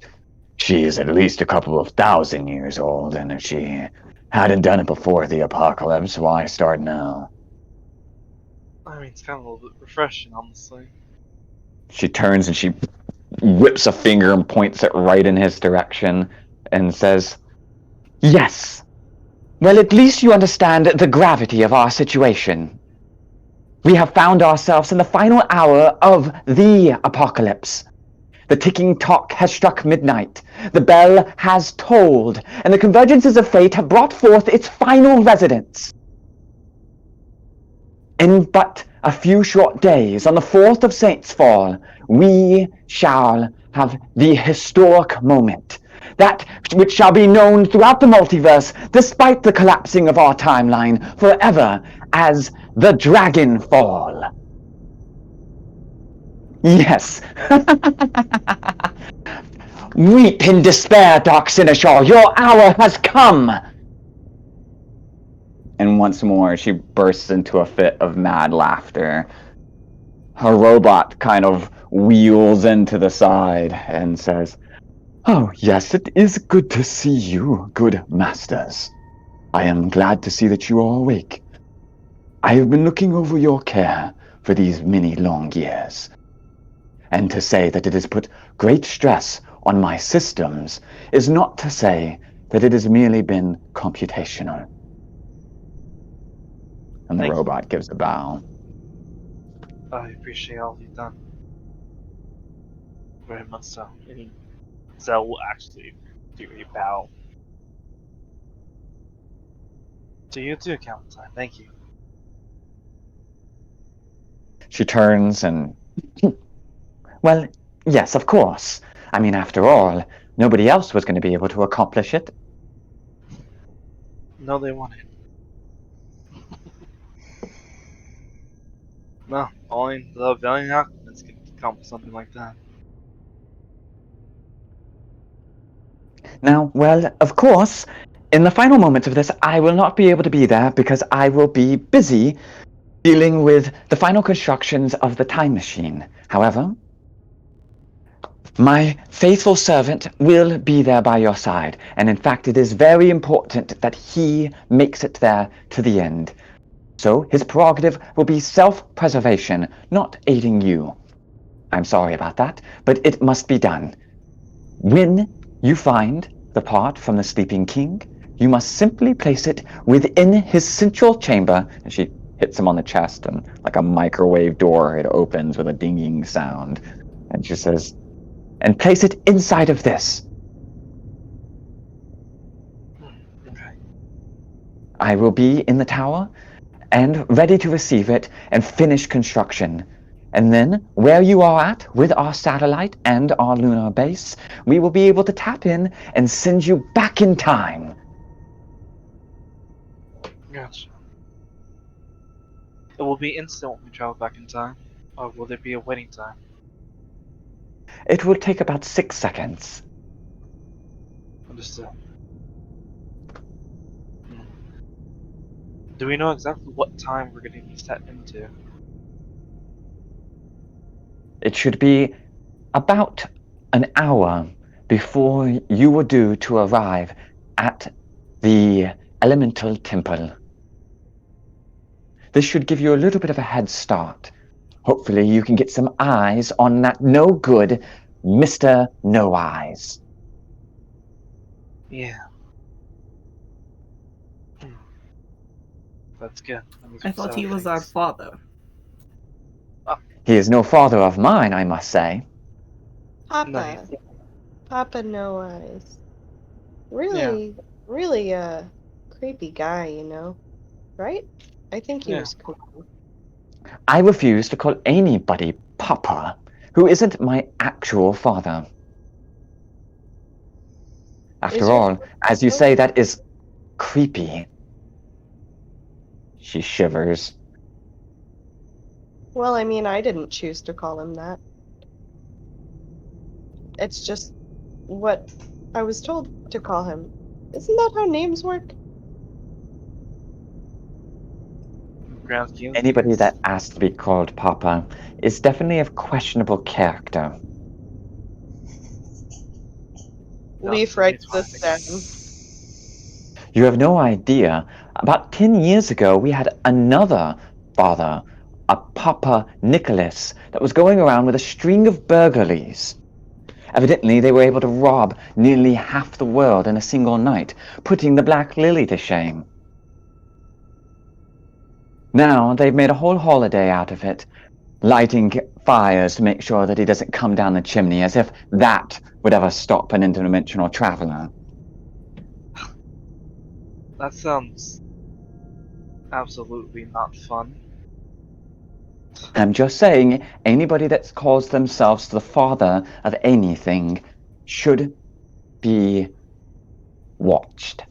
S5: she is at least a couple of thousand years old, and if she hadn't done it before the apocalypse, why start now?"
S2: I mean, it's kind of a little bit refreshing, honestly.
S5: She turns and she whips a finger and points it right in his direction and says, "Yes. Well, at least you understand the gravity of our situation. We have found ourselves in the final hour of the apocalypse. The ticking clock has struck midnight. The bell has tolled, and the convergences of fate have brought forth its final residents. In but a few short days, on the 4th of Saints' Fall, we shall have the historic moment, that which shall be known throughout the multiverse, despite the collapsing of our timeline, forever as the Dragon Fall." Yes. Weep in despair, Dark Seneschal. Your hour has come. And once more, she bursts into a fit of mad laughter. Her robot kind of wheels into the side and says, "Oh, yes, it is good to see you, good masters. I am glad to see that you are awake. I have been looking over your care for these many long years. And to say that it has put great stress on my systems is not to say that it has merely been computational." And the
S2: Thank you.
S5: robot gives a bow.
S2: I appreciate all you've done. Very much so. And Zell will actually do a bow. To you too, Clementine. Thank you.
S5: She turns and, well, yes, of course. I mean, after all, nobody else was going to be able to accomplish it.
S2: No, they want it. No, only the valiant Aquamans can accomplish something like that.
S5: Now, well, of course, in the final moments of this, I will not be able to be there because I will be busy dealing with the final constructions of the time machine. However, my faithful servant will be there by your side, and in fact, it is very important that he makes it there to the end. So his prerogative will be self-preservation, not aiding you. I'm sorry about that, but it must be done. When you find the part from the Sleeping King, you must simply place it within his central chamber. And she hits him on the chest, and like a microwave door, it opens with a dinging sound. And she says, "And place it inside of this.
S2: Okay.
S5: I will be in the tower and ready to receive it and finish construction. And then, where you are at with our satellite and our lunar base, we will be able to tap in and send you back in time."
S2: Gotcha. It will be instant when we travel back in time, or will there be a waiting time?
S5: It will take about 6 seconds.
S2: Understood. Do we know exactly what time we're going to be set into?
S5: It should be about an hour before you were due to arrive at the elemental temple. This should give you a little bit of a head start. Hopefully you can get some eyes on that no good Mr. No Eyes.
S2: Yeah. That's good. That means
S3: I
S2: we
S3: thought
S2: set
S3: he
S2: up
S3: was our
S2: things.
S3: father.
S5: He is no father of mine, I must say.
S2: No, he's,
S4: Papa. Papa No Eyes.
S2: yeah,
S4: Really, really a creepy guy, you know? Right? I think he
S2: yeah.
S4: was cool.
S5: I refuse to call anybody Papa who isn't my actual father.
S4: Is
S5: After
S4: your
S5: all, as you
S4: father?
S5: say, that is creepy. She shivers.
S4: Well, I mean, I didn't choose to call him that. It's just what I was told to call him. Isn't that how names work?
S2: Grand scheme of
S5: Anybody
S2: things.
S5: that asks to be called Papa is definitely of questionable character.
S4: Leaf
S2: Absolutely
S4: writes this
S2: classic.
S4: down.
S5: You have no idea. About 10 years ago, we had another father, a Papa Nicholas, that was going around with a string of burglaries. Evidently, they were able to rob nearly half the world in a single night, putting the Black Lily to shame. Now, they've made a whole holiday out of it, lighting fires to make sure that he doesn't come down the chimney, as if that would ever stop an interdimensional traveler.
S2: That sounds absolutely not fun.
S5: I'm just saying, anybody that calls themselves the father of anything should be watched.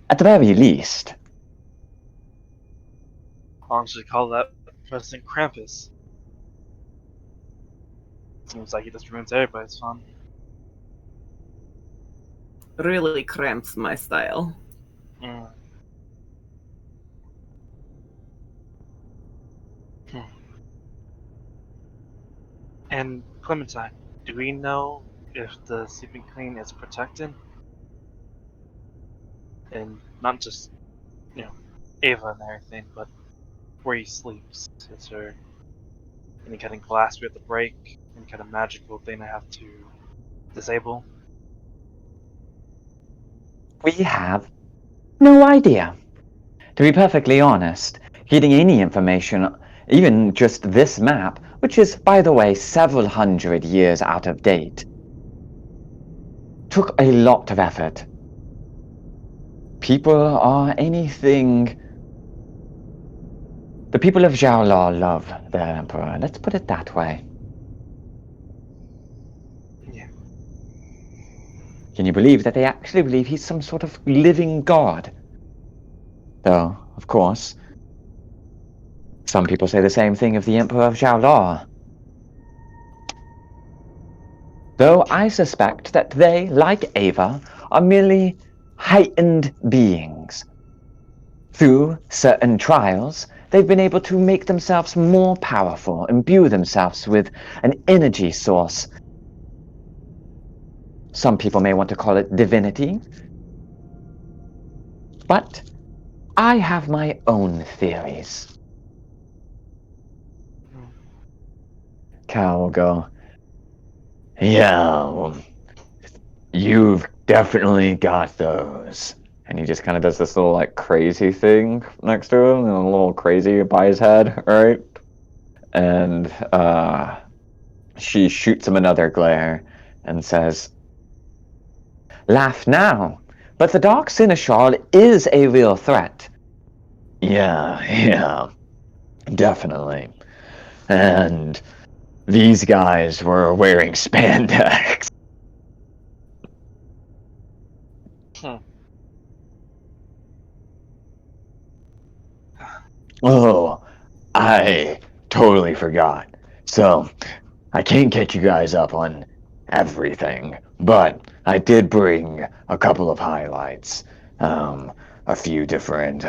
S5: At the very least.
S2: I honestly call that President Krampus. Seems like he just ruins everybody's fun.
S3: Really cramps my style.
S2: Mm. And Clementine, do we know if the sleeping queen is protected? And not just, Ava and everything, but where he sleeps. Is there any kind of glass we have to break? Any kind of magical thing I have to disable?
S5: We have no idea. To be perfectly honest, getting any information, even just this map, which is, by the way, several hundred years out of date, took a lot of effort. People are anything. The people of Xiaola love their emperor, let's put it that way.
S2: Yeah.
S5: Can you believe that they actually believe he's some sort of living god? Though, of course, some people say the same thing of the Emperor of Xiaola. Though I suspect that they, like Ava, are merely heightened beings. Through certain trials, they've been able to make themselves more powerful, imbue themselves with an energy source. Some people may want to call it divinity. But I have my own theories. Cal will go, yeah, well, you've definitely got those. And he just kind of does this little, like, crazy thing next to him, and a little crazy by his head, right? And she shoots him another glare and says, laugh now, but the Dark Seneschal is a real threat. Yeah, definitely. And these guys were wearing spandex. Oh, I totally forgot. So, I can't catch you guys up on everything, but I did bring a couple of highlights. A few different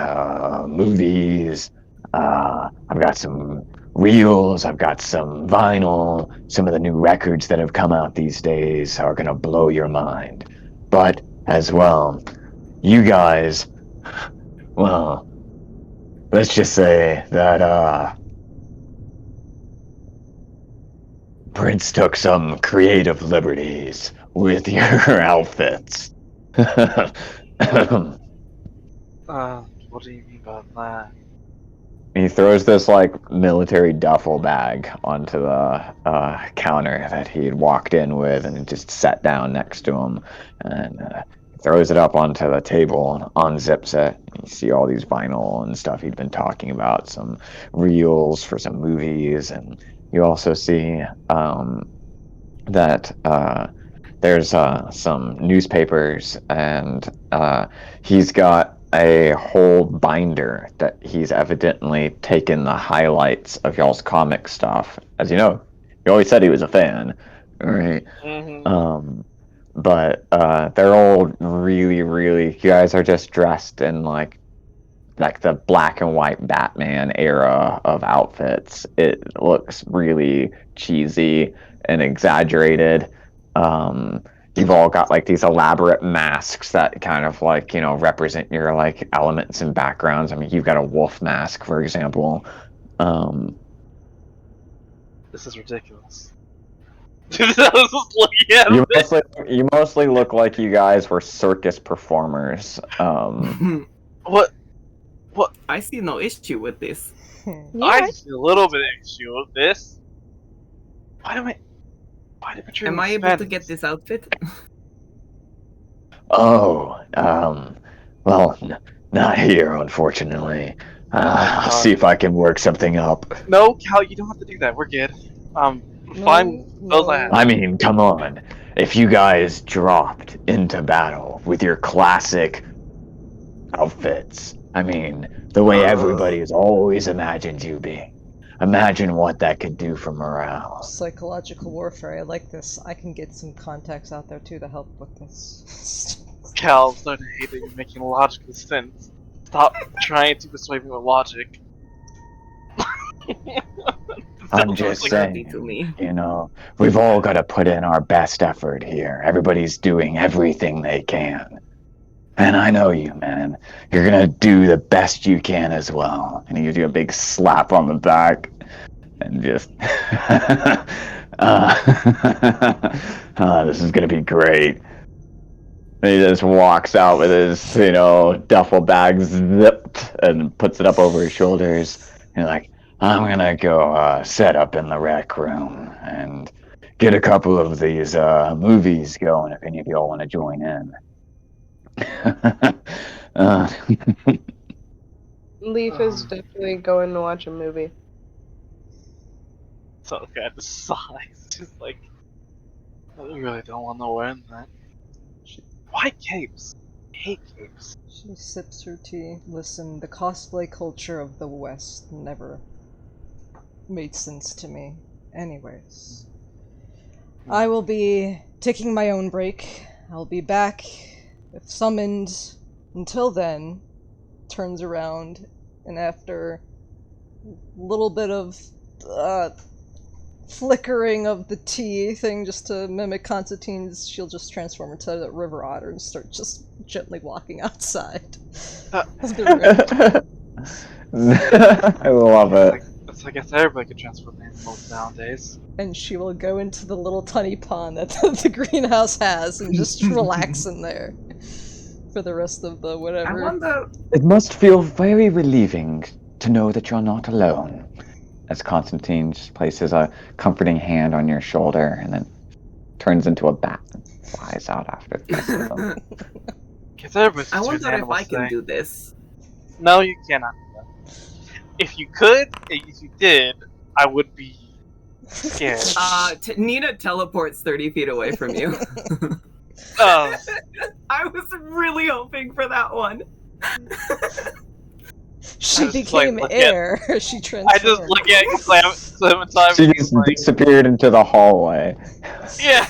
S5: movies. I've got some reels, I've got some vinyl. Some of the new records that have come out these days are gonna blow your mind. But, as well, you guys, well, let's just say that, Prince took some creative liberties with your outfits.
S2: What do you mean by that?
S5: He throws this, like, military duffel bag onto the counter that he had walked in with and just sat down next to him, and throws it up onto the table and unzips it. You see all these vinyl and stuff he'd been talking about, some reels for some movies, and you also see that there's some newspapers, and he's got a whole binder that he's evidently taken the highlights of y'all's comic stuff. As you know, he always said he was a fan, right?
S2: Mm-hmm.
S5: But they're all really, really. You guys are just dressed in like the black and white Batman era of outfits. It looks really cheesy and exaggerated. You've all got like these elaborate masks that kind of like, represent your like elements and backgrounds. I mean, you've got a wolf mask, for example.
S2: This is ridiculous. I was just looking at it.
S5: You mostly look like you guys were circus performers.
S2: What?
S3: I see no issue with this.
S2: I see a little bit of issue with this. Why did I
S3: Am I able to get this outfit?
S5: Oh, well, not here, unfortunately. I'll see if I can work something up.
S2: No, Cal, you don't have to do that. We're good. Fine. Those I have.
S5: I mean, come on. If you guys dropped into battle with your classic outfits, I mean, the way everybody has always imagined you being, imagine what that could do for morale.
S1: Psychological warfare. I like this. I can get some contacts out there too to help with this.
S2: Cal, I'm starting to hate that you're making logical sense. Stop trying to persuade me with logic.
S5: I'm just
S3: Happy
S5: saying,
S3: to me.
S5: you know, we've all got to put in our best effort here. Everybody's doing everything they can. And I know you, man. You're gonna do the best you can as well. And he gives you a big slap on the back. And just... this is gonna be great. And he just walks out with his, duffel bag zipped and puts it up over his shoulders. And like, I'm gonna go set up in the rec room and get a couple of these movies going if any of y'all want to join in. uh,
S4: Leaf is definitely going to watch a movie.
S2: So kind of sighs, just like, I really don't want to wear that. Why capes? I hate capes.
S1: She sips her tea. Listen, the cosplay culture of the West never made sense to me. Anyways, I will be taking my own break. I'll be back if summoned. Until then, turns around, and after a little bit of flickering of the tea thing just to mimic Constantine's, she'll just transform into that river otter and start just gently walking outside.
S5: I love it.
S2: It's like I guess everybody could transform animals nowadays.
S1: And she will go into the little tiny pond that the greenhouse has and just relax in there for the rest of the
S3: I
S1: whatever.
S3: wonder.
S5: It must feel very relieving to know that you're not alone. As Constantine just places a comforting hand on your shoulder and then turns into a bat and flies out after the rest of them.
S2: Guess everybody's
S3: I
S2: just
S3: wonder if
S2: animals
S3: I can
S2: today.
S3: do this.
S2: No, you cannot do that. If you could, if you did, I would be scared.
S3: Nina teleports 30 feet away from you.
S2: Oh,
S3: I was really hoping for that one.
S1: She
S2: I just,
S1: became
S2: like, look
S1: air. She transformed.
S2: I just look at Clementine
S5: She
S2: and
S5: just
S2: he's like,
S5: disappeared into the hallway.
S2: yeah.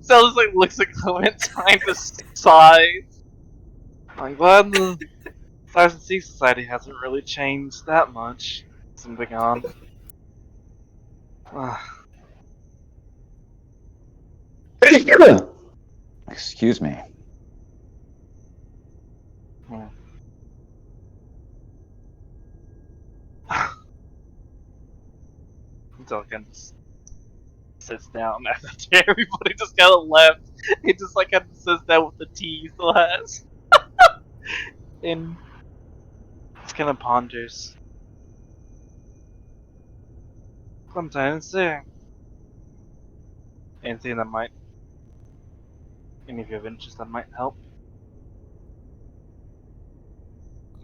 S2: So just like looks at Clementine, just sighs. I'm glad the Stars and Sea Society hasn't really changed that much since been gone.
S5: Excuse me.
S2: Until kind of sits down after everybody just kind of left. He just like kind of sits down with the tea he still has, and just kind of ponders. Sometimes there, anything that might, any of you have interest that might help.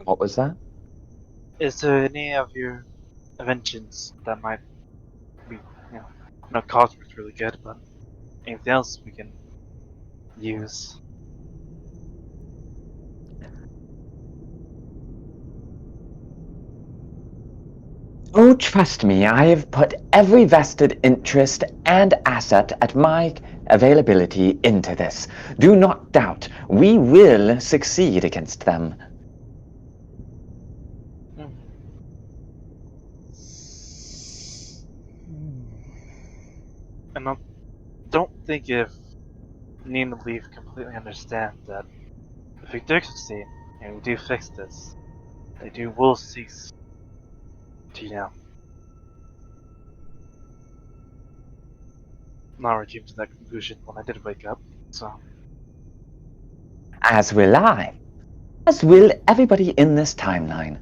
S5: What was that?
S2: Is there any of your inventions that might be, no, Cosmos really good, but anything else we can use?
S5: Oh, trust me, I have put every vested interest and asset at my availability into this. Do not doubt, we will succeed against them.
S2: And I don't think if Nina Leaf completely understand that if we do succeed and we do fix this, they will cease to, Now I came to that conclusion when I did wake up, so.
S5: As will I. As will everybody in this timeline.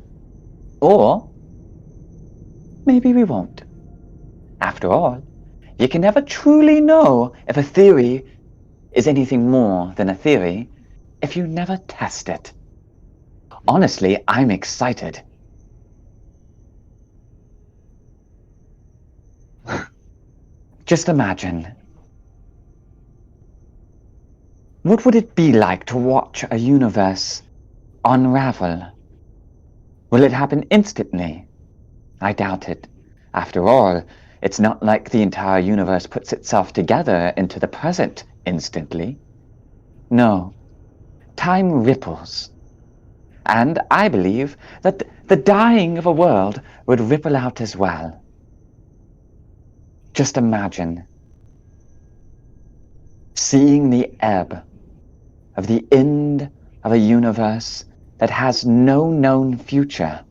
S5: Or maybe we won't. After all, you can never truly know if a theory is anything more than a theory if you never test it. Honestly, I'm excited. Just imagine. What would it be like to watch a universe unravel? Will it happen instantly? I doubt it. After all, it's not like the entire universe puts itself together into the present instantly. No, time ripples. And I believe that the dying of a world would ripple out as well. Just imagine seeing the ebb of the end of a universe that has no known future.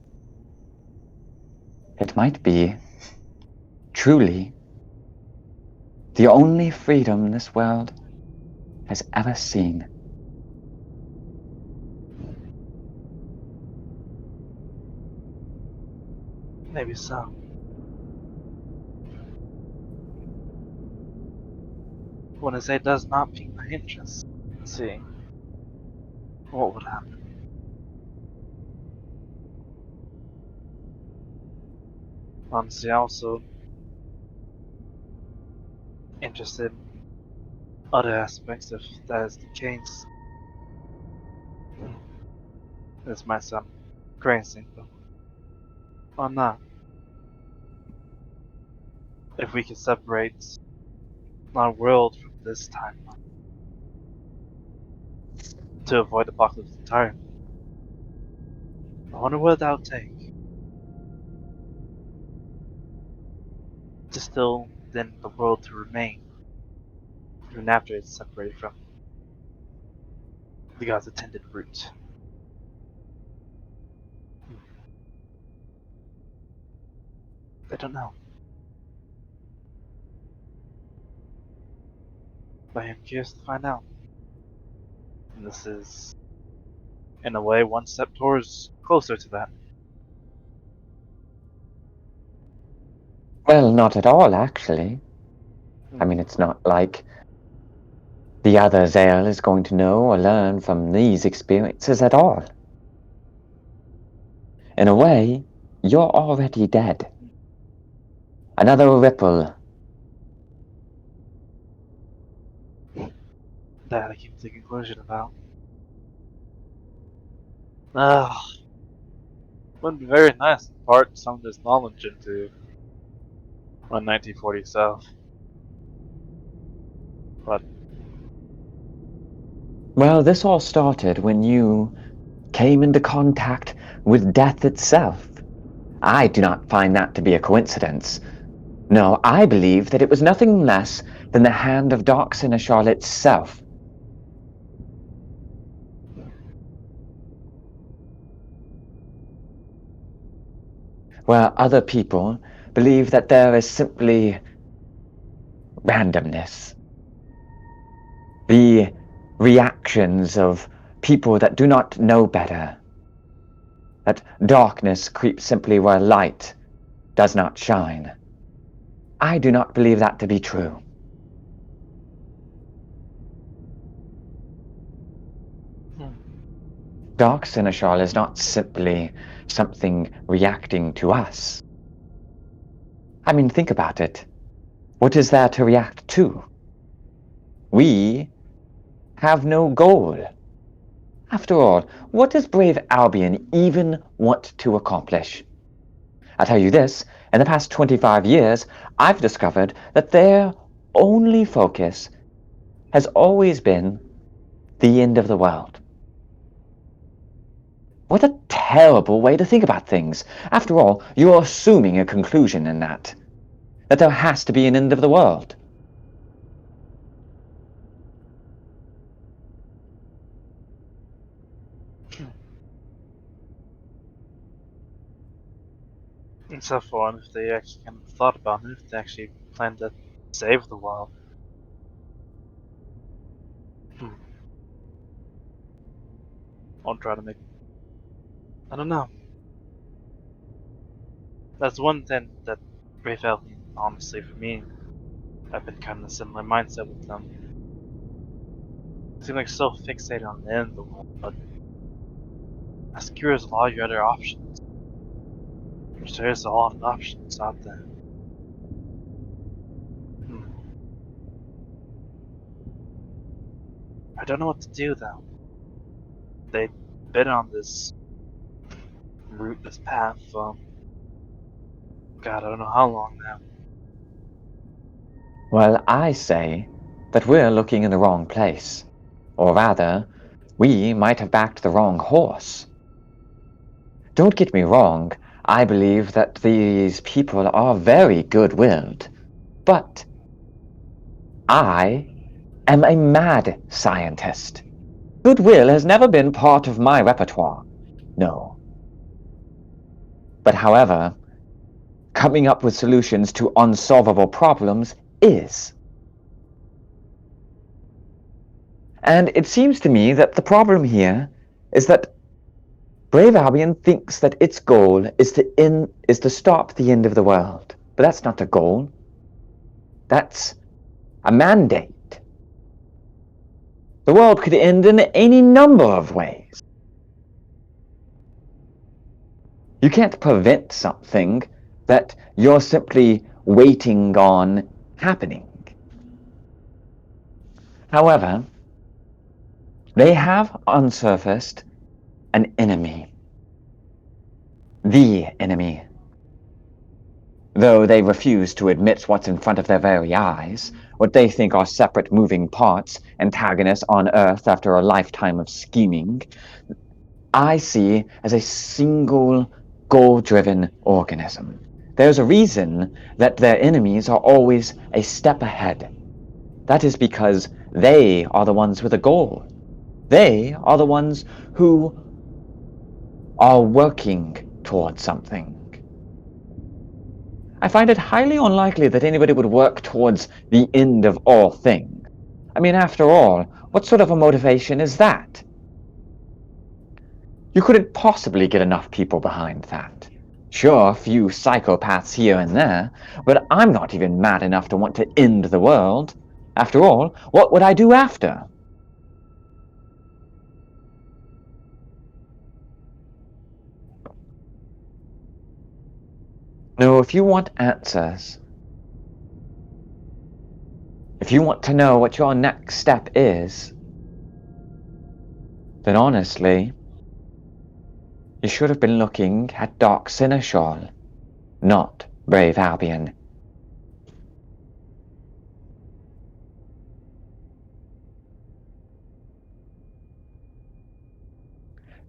S5: It might be, truly, the only freedom this world has ever seen.
S2: Maybe so. When I say does not pique my interest, seeing what would happen. Honestly, also interested in other aspects if that is the case. This might sound crazy, but or not. If we could separate our world from this timeline to avoid apocalypse entirely, I wonder what that would take to still then the world to remain even after it's separated from the God's intended route. I don't know. But I am curious to find out. And this is, in a way, one step towards closer to that.
S5: Well, not at all, actually. I mean, it's not like the other Zale is going to know or learn from these experiences at all. In a way, you're already dead. Another ripple.
S2: That I came to the conclusion about. Ah, would be very nice to impart some of this knowledge into 1940 South. But
S5: Well, this all started when you came into contact with death itself. I do not find that to be a coincidence. No, I believe that it was nothing less than the hand of Dark Seneschal itself. Where other people believe that there is simply randomness. The reactions of people that do not know better. That darkness creeps simply where light does not shine. I do not believe that to be true. Dark Seneschal is not simply something reacting to us. I mean, think about it. What is there to react to? We have no goal. After all, what does brave Albion even want to accomplish? I'll tell you this, in the past 25 years, I've discovered that their only focus has always been the end of the world. What a terrible way to think about things. After all, you're assuming a conclusion in that there has to be an end of the world.
S2: and so far, if they actually kind of thought about it, if they actually planned to save the world. I'll try to make. I don't know. That's one thing that Brave Albion, honestly, for me, I've been kind of a similar mindset with them. They seem like so fixated on the end of the world, but as curious of all your other options. Which there is a lot of options out there. I don't know what to do though. They've been on this route, this path, God, I don't know how long now.
S5: Well, I say that we're looking in the wrong place. Or rather, we might have backed the wrong horse. Don't get me wrong, I believe that these people are very good-willed, but I am a mad scientist. Goodwill has never been part of my repertoire, no. But however, coming up with solutions to unsolvable problems is. And it seems to me that the problem here is that Brave Albion thinks that its goal is to stop the end of the world. But that's not a goal. That's a mandate. The world could end in any number of ways. You can't prevent something that you're simply waiting on happening. However, they have unsurfaced an enemy. The enemy. Though they refuse to admit what's in front of their very eyes, what they think are separate moving parts, antagonists on Earth after a lifetime of scheming, I see as a single goal-driven organism. There's a reason that their enemies are always a step ahead. That is because they are the ones with a goal. They are the ones who are working towards something. I find it highly unlikely that anybody would work towards the end of all things. I mean, after all, what sort of a motivation is that? You couldn't possibly get enough people behind that. Sure, a few psychopaths here and there, but I'm not even mad enough to want to end the world. After all, what would I do after? No, if you want answers, if you want to know what your next step is, then honestly, you should have been looking at Dark Seneschal, not Brave Albion.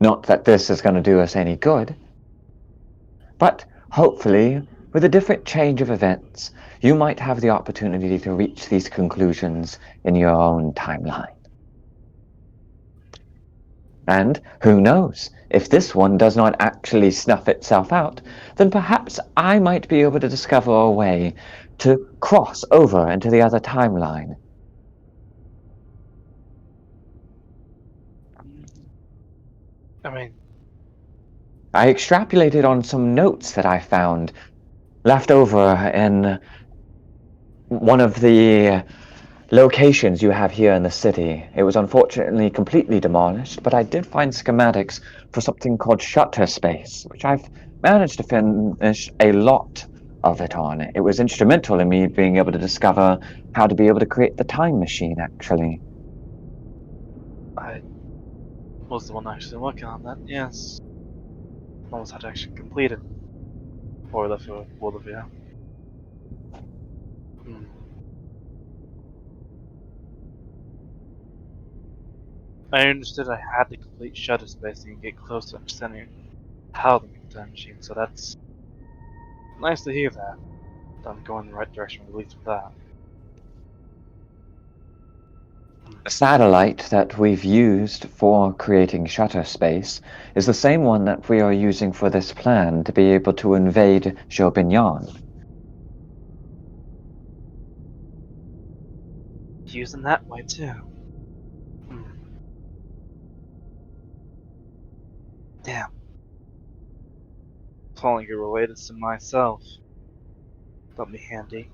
S5: Not that this is going to do us any good, but hopefully, with a different change of events, you might have the opportunity to reach these conclusions in your own timeline. And who knows, if this one does not actually snuff itself out, then perhaps I might be able to discover a way to cross over into the other timeline.
S2: I mean,
S5: I extrapolated on some notes that I found left over in one of the locations you have here in the city. It was unfortunately completely demolished, but I did find schematics for something called shutter space, which I've managed to finish a lot of it on. It was instrumental in me being able to discover how to be able to create the time machine, actually.
S2: I was the one actually working on that, yes. Almost had to actually complete it before we left for Bolivia. I understood I had to complete shutter space and get close to understanding how to make the time machine, so that's nice to hear that. I'm going in the right direction, at least with that.
S5: The satellite that we've used for creating shutter space is the same one that we are using for this plan to be able to invade Jobignon.
S2: Using that way too. Damn. If only you're related to myself. That'd be handy.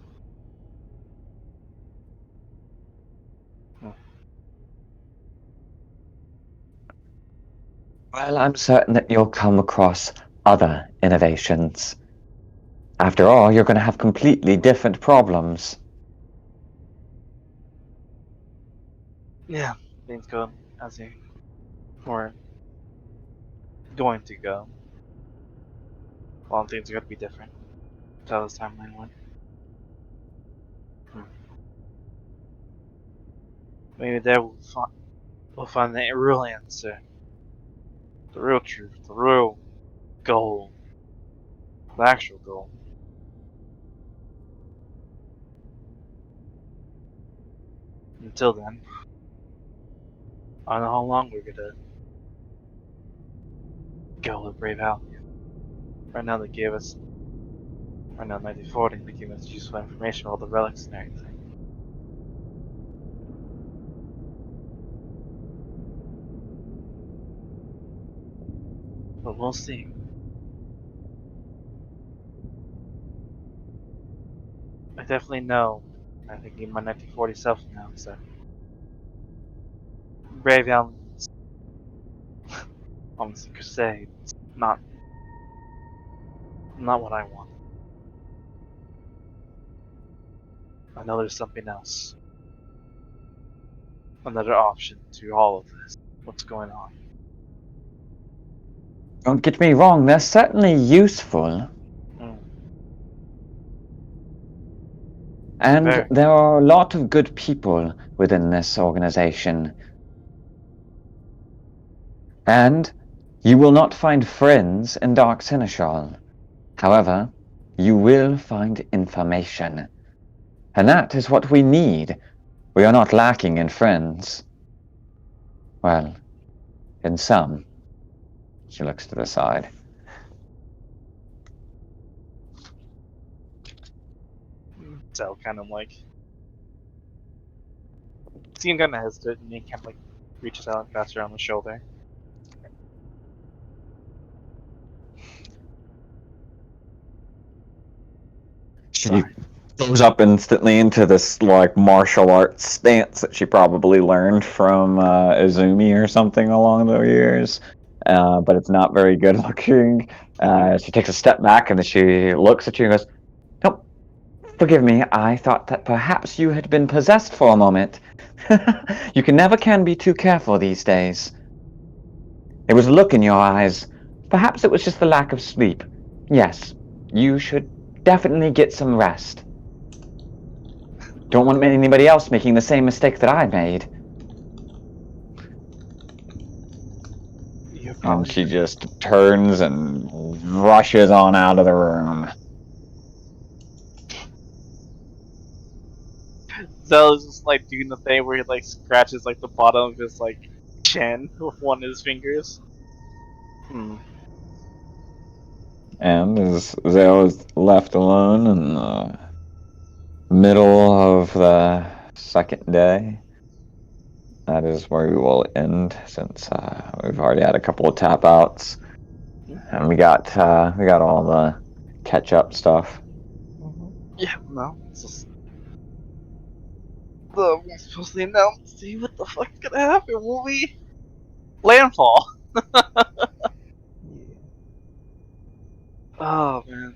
S5: Well, I'm certain that you'll come across other innovations. After all, you're going to have completely different problems.
S2: Yeah, things go as they were going to go. A lot of things are going to be different. how this timeline went. Maybe there we'll find the real answer, the real truth, the real goal, the actual goal. Until then, I don't know how long we're gonna go with Brave Valley. Right now, 1940, they gave us useful information about the relics and everything. But we'll see. I definitely know, I think even my 1940 self knows that Brave Valley is on this crusade. It's not what I want. I know there's something else. Another option to all of this. What's going on?
S5: Don't get me wrong, they're certainly useful.
S2: Mm.
S5: And
S2: Very.
S5: there are a lot of good people within this organization. And you will not find friends in Dark Seneschal. However, you will find information. And that is what we need. We are not lacking in friends. Well, in some. She looks to the side.
S2: So kind of like, see him kind of hesitate, and he kind of like reaches out and pats her on the shoulder.
S5: She
S2: Sorry.
S5: goes up instantly into this like martial arts stance that she probably learned from Izumi or something along the years. But it's not very good looking. She takes a step back and then she looks at you and goes, "No, forgive me. I thought that perhaps you had been possessed for a moment. You never can be too careful these days. There was a look in your eyes. Perhaps it was just the lack of sleep. Yes, you should definitely get some rest. Don't want anybody else making the same mistake that I made."
S2: You're
S5: And
S2: probably
S5: she just turns and rushes on out of the room.
S2: Zella's just like doing the thing where he like scratches like the bottom of his like chin with one of his fingers.
S5: And as Zale is left alone in the middle of the second day, that is where we will end, since we've already had a couple of tap outs, and we got all the catch up stuff.
S2: Yeah, no, it's just we're supposed to now see what the fuck's gonna happen. Will we landfall?
S1: Yeah.
S2: Oh man.